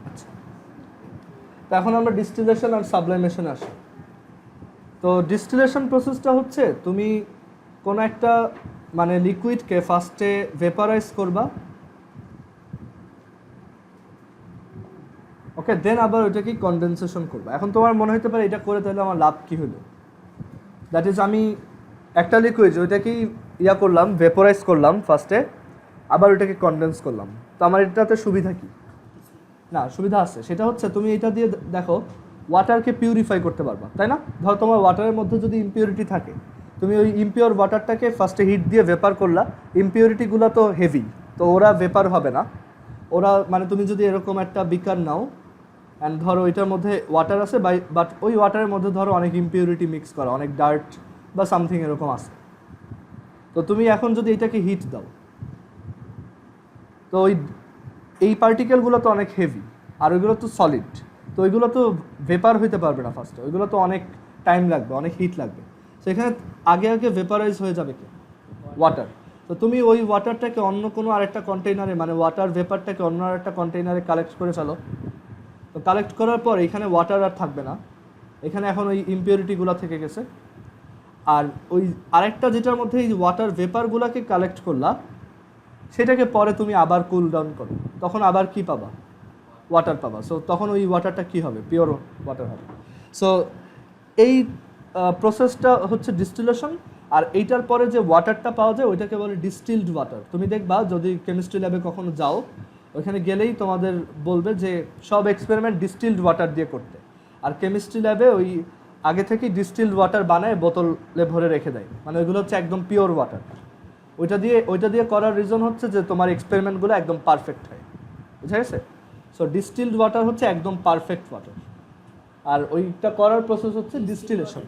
আচ্ছা, তো এখন আমরা ডিস্টিলেশন আর সাবলাইমেশন আসি। তো ডিস্টিলেশন প্রসেসটা হচ্ছে তুমি কোনো একটা মানে লিকুইডকে ফার্স্টে ভেপারাইজ করবা, ওকে, দেন আবার ওইটাকে কনডেনসেশন করবা। এখন তোমার মনে হতে পারে এটা করে তাহলে আমার লাভ কী হলো? দ্যাট ইজ, আমি একটা লিকুইড ওইটাকেই করলাম, ভেপোরাইজ করলাম ফার্স্টে, আবার ওইটাকে কনডেন্স করলাম, তো আমার এটাতে সুবিধা কি? না, সুবিধা আছে। সেটা হচ্ছে তুমি এটা দিয়ে দেখো ওয়াটারকে পিউরিফাই করতে পারবা, তাই না? ধরো তোমার ওয়াটারের মধ্যে যদি ইমপিউরিটি থাকে, তুমি ওই ইমপিওর ওয়াটারটাকে ফার্স্টে হিট দিয়ে ভেপার করলা, ইমপিউরিটিগুলো তো হেভি, তো ওরা ভেপার হবে না। ওরা মানে তুমি যদি এরকম একটা বিকার নাও অ্যান্ড ধরো এটার মধ্যে ওয়াটার আছে, বাট ওই ওয়াটারের মধ্যে ধরো অনেক ইমপিউরিটি মিক্স করা, অনেক ডার্ট বা সামথিং এরকম আছে, তো তুমি এখন যদি এটাকে হিট দাও, তো এই পার্টিকেলগুলো তো অনেক হেভি, আর ওইগুলো তো সলিড, তো ওইগুলো তো ভেপার হইতে পারবে না ফার্স্টে, ওইগুলো তো অনেক টাইম লাগবে, অনেক হিট লাগবে। সেখানে আগে আগে ভেপারাইজ হয়ে যাবে কি? ওয়াটার। তো তুমি ওই ওয়াটারটাকে অন্য কোনো আরেকটা কন্টেইনারে, মানে ওয়াটার ভেপারটাকে অন্য আরেকটা কন্টেইনারে কালেক্ট করে ফেলো। তো কালেক্ট করার পর এখানে ওয়াটার আর থাকবে না, এখানে এখন ওই ইমপিউরিটিগুলো থেকে গেছে। আর ওই আরেকটা যেটার মধ্যে এই ওয়াটার ভেপারগুলোকে কালেক্ট করলা, সেটাকে পরে তুমি আবার কুল ডাউন করো, তখন আবার কি পাবা? ওয়াটার পাবা। সো তখন ওই ওয়াটারটা কি হবে? পিওর ওয়াটার হবে। সো এই প্রসেসটা হচ্ছে ডিস্টিলেশন। আর এইটার পরে যে ওয়াটারটা পাওয়া যায় ওইটাকে বলে ডিস্টিলড ওয়াটার। তুমি দেখবা যদি কেমিস্ট্রি ল্যাবে কখনো যাও, ওইখানে গেলেই তোমাদের বলবে যে সব এক্সপেরিমেন্ট ডিস্টিলড ওয়াটার দিয়ে করতে, আর কেমিস্ট্রি ল্যাবে ওই আগে থেকেই ডিস্টিলড ওয়াটার বানায় বোতলে ভরে রেখে দেয়, মানে ওইগুলো হচ্ছে একদম পিওর ওয়াটার। ওইটা দিয়ে করার রিজন হচ্ছে যে তোমার এক্সপেরিমেন্টগুলো একদম পারফেক্ট হয়, বুঝা গেছে? সো ডিস্টিলড ওয়াটার হচ্ছে একদম পারফেক্ট ওয়াটার, আর ওইটা করার প্রসেস হচ্ছে ডিস্টিলেশন।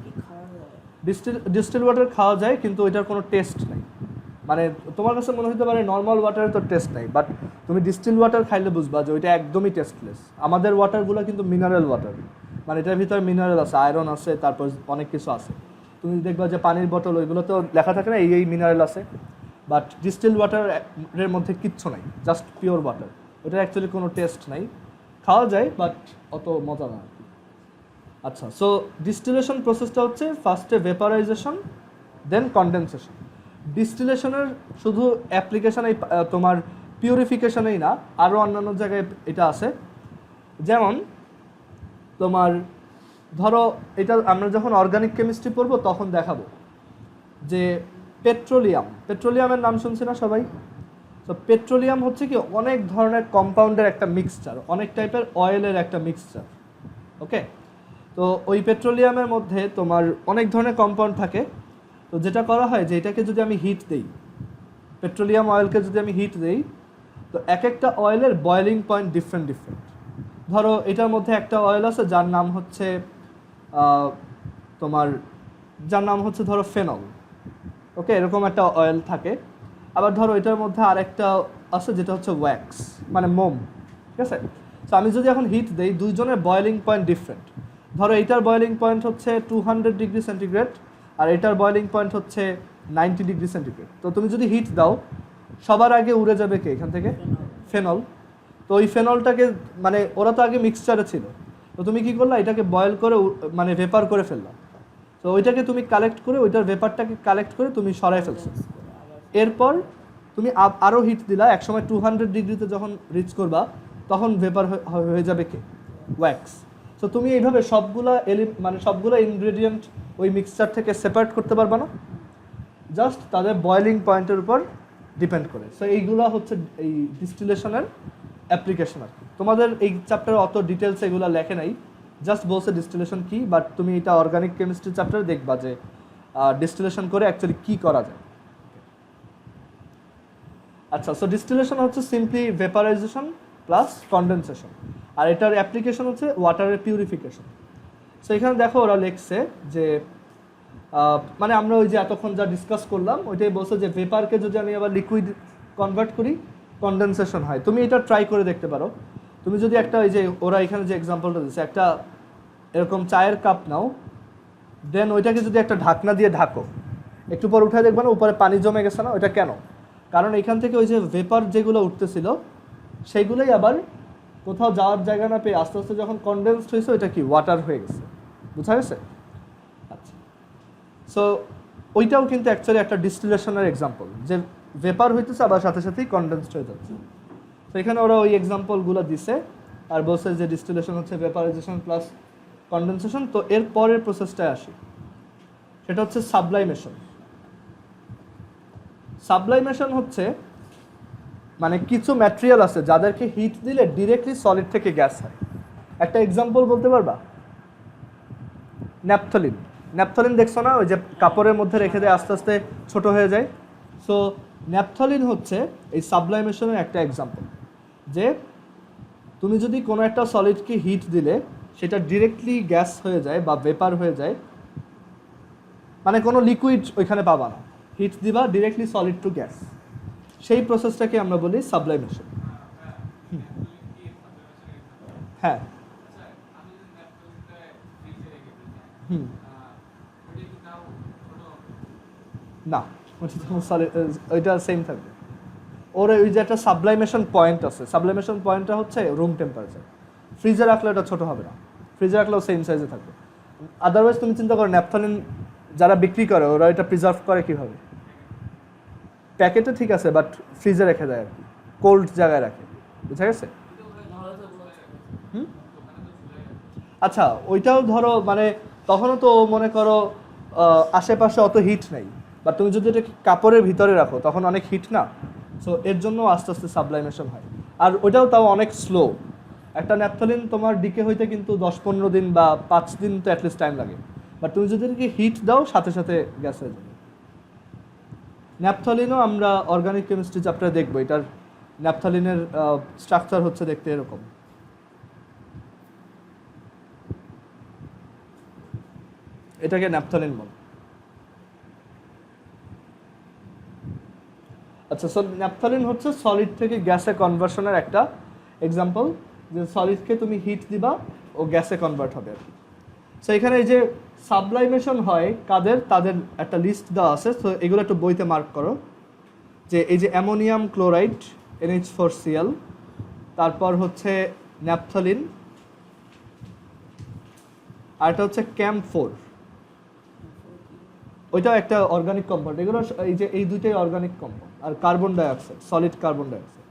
ডিস্টিল ওয়াটার খাওয়া যায়, কিন্তু ওইটার কোনো টেস্ট নাই। মানে তোমার কাছে মনে হতে পারে নর্মাল ওয়াটারে তো টেস্ট নাই, বাট তুমি ডিস্টিল ওয়াটার খাইলে বুঝবা যে ওইটা একদমই টেস্টলেস। আমাদের ওয়াটারগুলো কিন্তু মিনারেল ওয়াটার, মানে এটার ভিতরে মিনারেল আছে, আয়রন আছে, তারপর অনেক কিছু আছে। তুমি দেখবা যে পানির বোতল ওইগুলোতেও লেখা থাকে না এই মিনারেল আছে, বাট ডিস্টিল ওয়াটারের মধ্যে কিচ্ছু নাই, জাস্ট পিওর ওয়াটার। ওটার অ্যাকচুয়ালি কোনো টেস্ট নাই, খাওয়া যায় বাট অত মজা না। আচ্ছা, সো ডিস্টিলেশন প্রসেসটা হচ্ছে ফার্স্টে ভেপারাইজেশন, দেন কনডেনসেশন। ডিস্টিলেশনের শুধু অ্যাপ্লিকেশন এই তোমার পিউরিফিকেশনেই না, আরও অন্যান্য জায়গায় এটা আছে। যেমন তোমার ধরো এটা আমরা যখন অর্গানিক কেমিস্ট্রি পড়বো তখন দেখাবো যে পেট্রোলিয়ামের নাম শুনছি না সবাই? তো পেট্রোলিয়াম হচ্ছে কি অনেক ধরনের কম্পাউন্ডের একটা মিক্সচার, অনেক টাইপের অয়েলের একটা মিক্সচার। ওকে, তো ওই পেট্রোলিয়ামের মধ্যে তোমার অনেক ধরনের কম্পাউন্ড থাকে। তো যেটা করা হয় যে এটাকে যদি আমি হিট দেই, পেট্রোলিয়াম অয়েলকে যদি আমি হিট দেই, তো এক একটা অয়েলের বয়েলিং পয়েন্ট ডিফারেন্ট। ধরো এটার মধ্যে একটা অয়েল আছে যার নাম হচ্ছে ধরো ফেনল। ওকে, এরকম একটা অয়েল থাকে। আবার ধরো এটার মধ্যে আরেকটা আছে যেটা হচ্ছে ওয়্যাক্স, মানে মোম। ঠিক আছে, তো আমি যদি এখন হিট দেই, দুইজনের বয়েলিং পয়েন্ট ডিফারেন্ট। ধরো এইটার বয়েলিং পয়েন্ট হচ্ছে 200 ডিগ্রি সেন্টিগ্রেড, আর এটার বয়েলিং পয়েন্ট হচ্ছে 90 ডিগ্রি সেন্টিগ্রেড। তো তুমি যদি হিট দাও, সবার আগে উড়ে যাবে কে এখান থেকে? ফেনল। তো ওই ফেনলটাকে মানে ওরা তো আগে মিক্সচারে ছিল, তো তুমি কি করলা, এটাকে বয়েল করে মানে ভেপার করে ফেললাম। তো ওইটাকে তুমি কালেক্ট করে, ওইটার ভেপারটাকে কালেক্ট করে তুমি সরাই ফেলছো। এরপর তুমি আরও হিট দিলা, একসময় 200 ডিগ্রিতে যখন রিচ করবা তখন ভেপার হয়ে যাবে কে? ওয়্যাক্স। সো তুমি এইভাবে সবগুলো ইনগ্রেডিয়েন্ট ওই মিক্সচার থেকে সেপারেট করতে পারবা না, জাস্ট তাদের বয়েলিং পয়েন্টের উপর ডিপেন্ড করে। সো এইগুলো হচ্ছে এই ডিস্টিলেশনের অ্যাপ্লিকেশন। আর কি তোমাদের এই চ্যাপ্টারে অত ডিটেলস এগুলো লেখে নাই, জাস্ট বলছে ডিস্টিলেশন কি, বাট তুমি এটা অর্গানিক কেমিস্ট্রি চ্যাপ্টারে দেখবা যে ডিস্টিলেশন করে অ্যাকচুয়ালি কী করা যায়। আচ্ছা, সো ডিস্টিলেশন হচ্ছে সিম্পলি ভেপারাইজেশন প্লাস কনডেনসেশন, আর এটার অ্যাপ্লিকেশন হচ্ছে ওয়াটারের পিউরিফিকেশন। সো এখানে দেখো ওরা লিখছে যে মানে আমরা ওই যে এতক্ষণ যা ডিসকাস করলাম ওইটাই বলছে যে ভেপারকে যদি আমি আবার লিকুইড কনভার্ট করি, কনডেনসেশন হয়। তুমি এটা ট্রাই করে দেখতে পারো। তুমি যদি একটা ওই যে ওরা এখানে যে এক্সাম্পলটা দিচ্ছে, একটা এরকম চায়ের কাপ নাও, দেন ওইটাকে যদি একটা ঢাকনা দিয়ে ঢাকো, একটু পর উঠে দেখবে না উপরে পানি জমে গেছে না? ওইটা কেন? কারণ এখান থেকে ওই যে ভেপার যেগুলো উঠতেছিল সেইগুলোই আবার কোথাও যাওয়ার জায়গা না পেয়ে আস্তে আস্তে যখন কনডেন্সড হয়েছে ওইটা কি ওয়াটার হয়ে গেছে। বুঝা গেছে? আচ্ছা, সো ওইটাও কিন্তু অ্যাকচুয়ালি একটা ডিস্টিলেশনের এক্সাম্পল, যে ভেপার হইতেছে আবার সাথে সাথেই কনডেন্সড হয়ে যাচ্ছে। তো এখানে ওরা ওই এক্সাম্পলগুলো দিছে আর বলছে যে ডিস্টিলেশন হচ্ছে ভেপারাইজেশন প্লাস কনডেনসেশন। তো এর পরের প্রসেসটায় আসি, সেটা হচ্ছে সাবলাইমেশন। সাবলাইমেশন হচ্ছে মানে কিছু ম্যাটেরিয়াল আছে যাদেরকে হিট দিলে ডিরেক্টলি সলিড থেকে গ্যাস হয়। একটা এক্সাম্পল বলতে পারবা? ন্যাপথলিন। ন্যাপথলিন দেখছো না, ওই যে কাপড়ের মধ্যে রেখে দেয় আস্তে আস্তে ছোট হয়ে যায়। সো ন্যাপথলিন হচ্ছে এই সাবলাইমেশনের একটা এক্সাম্পল, যে তুমি যদি কোনো একটা সলিডকে হিট দিলে সেটা ডিরেক্টলি গ্যাস হয়ে যায় বা ভেপার হয়ে যায়, মানে কোনো লিকুইড ওইখানে পাবা না, হিট দিবা ডিরেক্টলি সলিড টু গ্যাস, সেই প্রসেসটাকে আমরা বলি সাবলাইমেশন। হ্যাঁ, না ওইটা সেম থাকবে। ওর ওই যে একটা সাবলাইমেশন পয়েন্ট আছে, সাবলাইমেশন পয়েন্টটা হচ্ছে রুম টেম্পারেচার। ফ্রিজে রাখলে ওটা ছোটো হবে না, ফ্রিজে রাখলেও সেম সাইজে থাকবে। আদারওয়াইজ তুমি চিন্তা করো ন্যাপথলিন যারা বিক্রি করে ওরা এটা প্রিজার্ভ করে কীভাবে? প্যাকেটে ঠিক আছে, বাট ফ্রিজে রেখে দেয় আর কি, কোল্ড জায়গায় রাখে। বুঝা গেছে? আচ্ছা, ওইটাও ধরো মানে তখনও তো মনে করো আশেপাশে অত হিট নেই, বাট তুমি যদি এটা কাপড়ের ভিতরে রাখো তখন অনেক হিট না? সো এর জন্য আস্তে আস্তে সাবলাইমেশন হয়, আর ওইটাও তাও অনেক স্লো। একটা ন্যাপথলিন তোমার ডিকে হইতে কিন্তু 10-15 দিন বা 5 দিন তো অ্যাটলিস্ট টাইম লাগে, বাট তুমি যদি এটাকে হিট দাও সাথে সাথে গ্যাস হয়ে যাবে। ন্যাপথলিনও আমরা অর্গানিক কেমিস্ট্রি চ্যাপ্টারে দেখবো। এটার ন্যাপথলিনের স্ট্রাকচার হচ্ছে দেখতে এরকম। এটাকে ন্যাপথলিন বলে। আচ্ছা, সো ন্যাপথলিন হচ্ছে সলিড থেকে গ্যাসে কনভার্সনের একটা এক্সাম্পল, যে সলিডকে তুমি হিট দিবা ও গ্যাসে কনভার্ট হবে আর কি। সো এখানে এই যে সাবলাইমেশন হয় কাদের, তাদের একটা লিস্ট দেওয়া আছে। তো এগুলো একটু বইতে মার্ক করো, যে এই যে অ্যামোনিয়াম ক্লোরাইড NH4Cl, তারপর হচ্ছে ন্যাপথলিন, আর এটা হচ্ছে CAM4, ওইটাও একটা অর্গানিক কম্পাউন্ড। এগুলো এই যে এই দুইটাই অর্গানিক কম্পাউন্ড। আর carbon dioxide, solid carbon dioxide,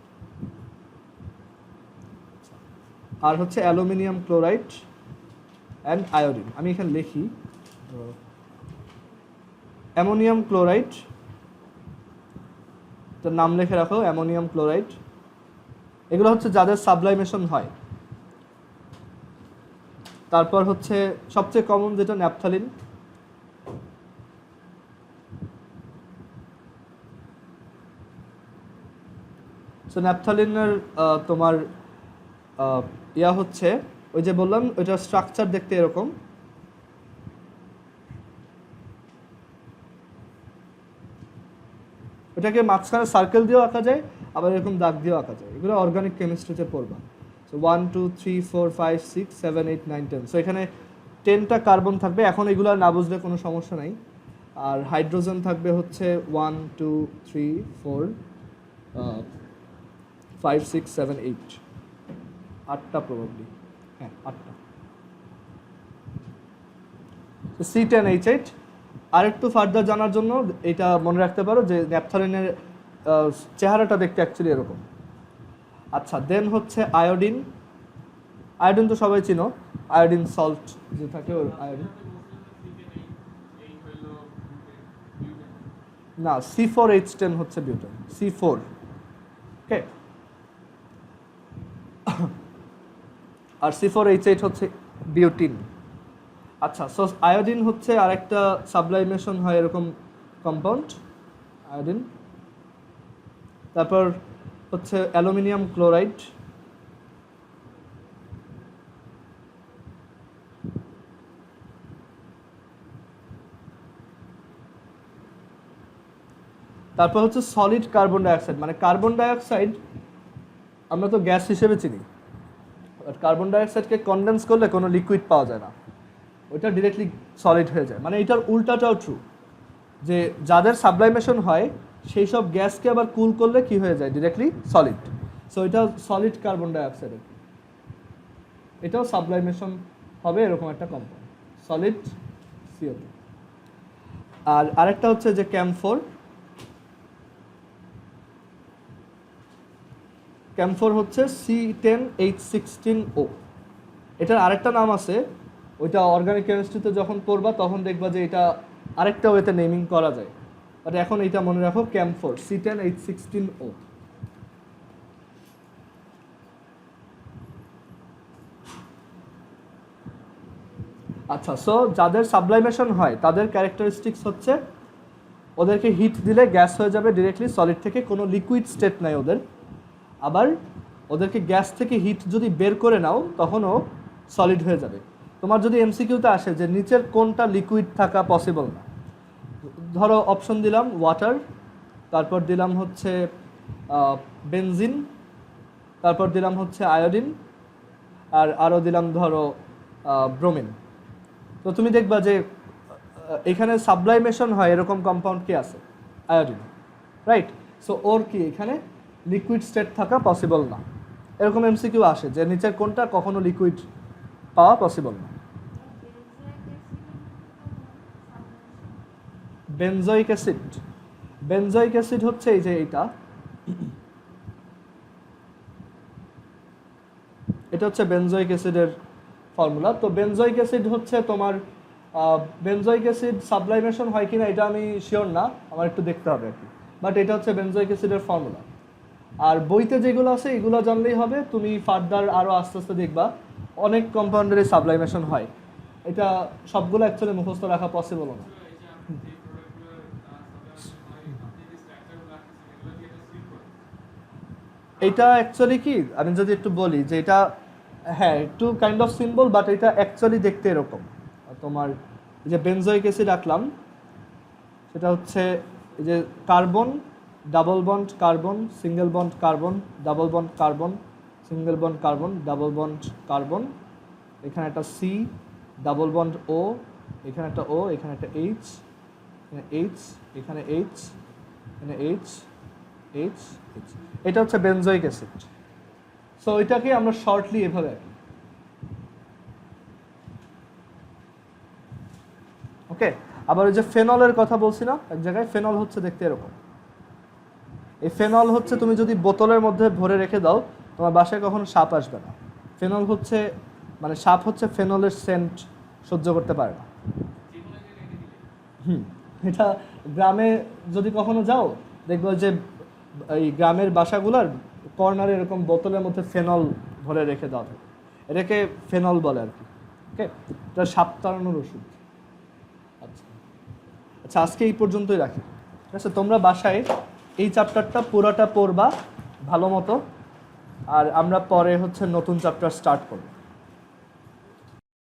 আর হচ্ছে অ্যালুমিনিয়াম ক্লোরাইড অ্যান্ড আয়োডিন। আমি এখানে লিখি অ্যামোনিয়াম ক্লোরাইড, তার নাম লিখে রাখো অ্যামোনিয়াম ক্লোরাইড। এগুলো হচ্ছে যাদের সাবলাইমেশন হয়। তারপর হচ্ছে সবচেয়ে কমন যেটা ন্যাপথলিন। সো ন্যাপথলিনের তোমার ইয়া হচ্ছে ওই যে বললাম ওইটার স্ট্রাকচার দেখতে এরকম। ওটাকে মাঝখানে সার্কেল দিয়েও আঁকা যায়, আবার এরকম দাগ দিয়েও আঁকা যায়। এগুলো অর্গানিক কেমিস্ট্রিতে পড়বা। সো 1 2 3 4 5 6 7 8 9 10। সো এখানে 10টা কার্বন থাকবে। এখন এগুলো না বুঝলে কোনো সমস্যা নাই। আর হাইড্রোজেন থাকবে হচ্ছে 1 2 3 4 5 6 7 8, 8টা প্রবাবলি, হ্যাঁ 8টা। C10H8। আর একটু ফার্দার জানার জন্য এটা মনে রাখতে পারো যে ন্যাপথলিনের চেহারাটা দেখতে অ্যাকচুয়ালি এরকম। আচ্ছা, দেন হচ্ছে আয়োডিন। আয়োডিন তো সবাই চিনো, আয়োডিন সল্ট যে থাকে ওর আয়োডিন। না, C4H10 হচ্ছে বিউটেন, C4। ওকে, আর C4H8 হচ্ছে বিউটিন। আচ্ছা, সো আয়োডিন হচ্ছে আরেকটা সাবলাইমেশন হয় এরকম কম্পাউন্ড, আয়োডিন। তারপর হচ্ছে অ্যালুমিনিয়াম ক্লোরাইড, তারপর হচ্ছে সলিড কার্বন ডাইঅক্সাইড। মানে কার্বন ডাইঅক্সাইড আমরা তো গ্যাস হিসেবে চিনি, বাট কার্বন ডাইঅক্সাইডকে কনডেন্স করলে কোনো লিকুইড পাওয়া যায় না, ওইটা ডিরেক্টলি সলিড হয়ে যায়। মানে এটার উল্টাটাও ট্রু, যে যাদের সাবলাইমেশন হয় সেই সব গ্যাসকে আবার কুল করলে কি হয়ে যায়, ডিরেক্টলি সলিড। সো এটা সলিড কার্বন ডাইঅক্সাইড, এটাও সাবলাইমেশন হবে এরকম একটা কম্পাউন্ড, সলিড CO2। আর আরেকটা হচ্ছে যে CAM4। CAM4 হচ্ছে C10H16O। এটার আরেকটা নাম আছে, ওইটা অর্গানিক কেমিস্ট্রিতে যখন পড়বা তখন দেখবা যে এটা আরেকটা ওয়েতে নেমিং করা যায়, বাট এখন এইটা মনে রাখো CAM4, C10H16O। আচ্ছা, সো যাদের সাবলাইমেশন হয় তাদের ক্যারেক্টারিস্টিক্স হচ্ছে ওদেরকে হিট দিলে গ্যাস হয়ে যাবে ডিরেক্টলি সলিড থেকে, কোনো লিকুইড স্টেট নাই ওদের। আবার ওদেরকে গ্যাস থেকে হিট যদি বের করে নাও তখনও সলিড হয়ে যাবে। তোমার যদি MCQতে আসে যে নিচের কোনটা লিকুইড থাকা পসিবল না, ধরো অপশন দিলাম ওয়াটার, তারপর দিলাম হচ্ছে বেনজিন, তারপর দিলাম হচ্ছে আয়োডিন, আর আরও দিলাম ধরো ব্রোমিন। তো তুমি দেখবা যে এখানে সাবলাইমেশন হয় এরকম কম্পাউন্ড কি আছে, আয়োডিন, রাইট? সো ওর কি এখানে লিকুইড স্টেট থাকা পসিবল না। এরকম MCQ আসে যে নিচের কোনটা কখনো লিকুইড পাওয়া পসিবল না। বেনজোইক অ্যাসিড, বেনজোইক অ্যাসিড হচ্ছে এই যে এটা হচ্ছে বেনজোইক অ্যাসিডের ফর্মুলা। তো বেনজোইক অ্যাসিড হচ্ছে তোমার বেনজোইক অ্যাসিড সাবলাইমেশন হয় কিনা এটা আমি শিওর না, আমার একটু দেখতে হবে আর কি, বাট এটা হচ্ছে বেনজোইক অ্যাসিডের ফর্মুলা। আর বইতে যেগুলো আছে এগুলো জানলেই হবে, তুমি ফার্দার আরও আস্তে আস্তে দেখবা অনেক কম্পাউন্ডারে সাবলাইমেশন হয়। এটা সবগুলো অ্যাকচুয়ালি মুখস্থ রাখা পসিবল না। এটা অ্যাকচুয়ালি কি আমি যদি একটু বলি যে এটা হ্যাঁ একটু কাইন্ড অফ সিম্বল, বাট এটা অ্যাকচুয়ালি দেখতে এরকম। তোমার এই যে বেনজোইক অ্যাসিড রাখলাম, সেটা হচ্ছে এই যে carbon, double bond carbon, single bond carbon, double bond carbon, single bond carbon, double bond carbon, এখানে একটা সি, ডাবল বন্ড ও, এখানে একটা ও, এখানে একটা এইচ, এখানে এইচ, এখানে এইচ, এখানে এইচ, এইচ, এইচ। এটা হচ্ছে বেনজোইক অ্যাসিড। সো এটাকে আমরা শর্টলি এভাবে আঁকি। ওকে, আবার ওই যে ফেনলের কথা বলছি না এক জায়গায়, ফেনল হচ্ছে দেখতে এরকম। এই ফেনল হচ্ছে তুমি যদি বোতলের মধ্যে ভরে রেখে দাও তোমার বাসায় কখনো সাপ আসবে না। ফেনল হচ্ছে মানে সাপ হচ্ছে ফেনলের সেন্ট সহ্য করতে পারে না। এটা গ্রামে যদি কখনো যাও দেখবো যে এই গ্রামের বাসাগুলোর কর্নারে এরকম বোতলের মধ্যে ফেনল ভরে রেখে দেওয়া থাকে, এটাকে ফেনল বলে আর কি। ওকে, এটা সাপ তাড়ানোর ওষুধ। আচ্ছা আচ্ছা, আজকে এই পর্যন্তই রাখি, ঠিক আছে? তোমরা বাসায় এই চ্যাপ্টারটা পুরোটা পড়বা ভালো মতো, আর আমরা পরে হচ্ছে নতুন চ্যাপ্টার স্টার্ট করব।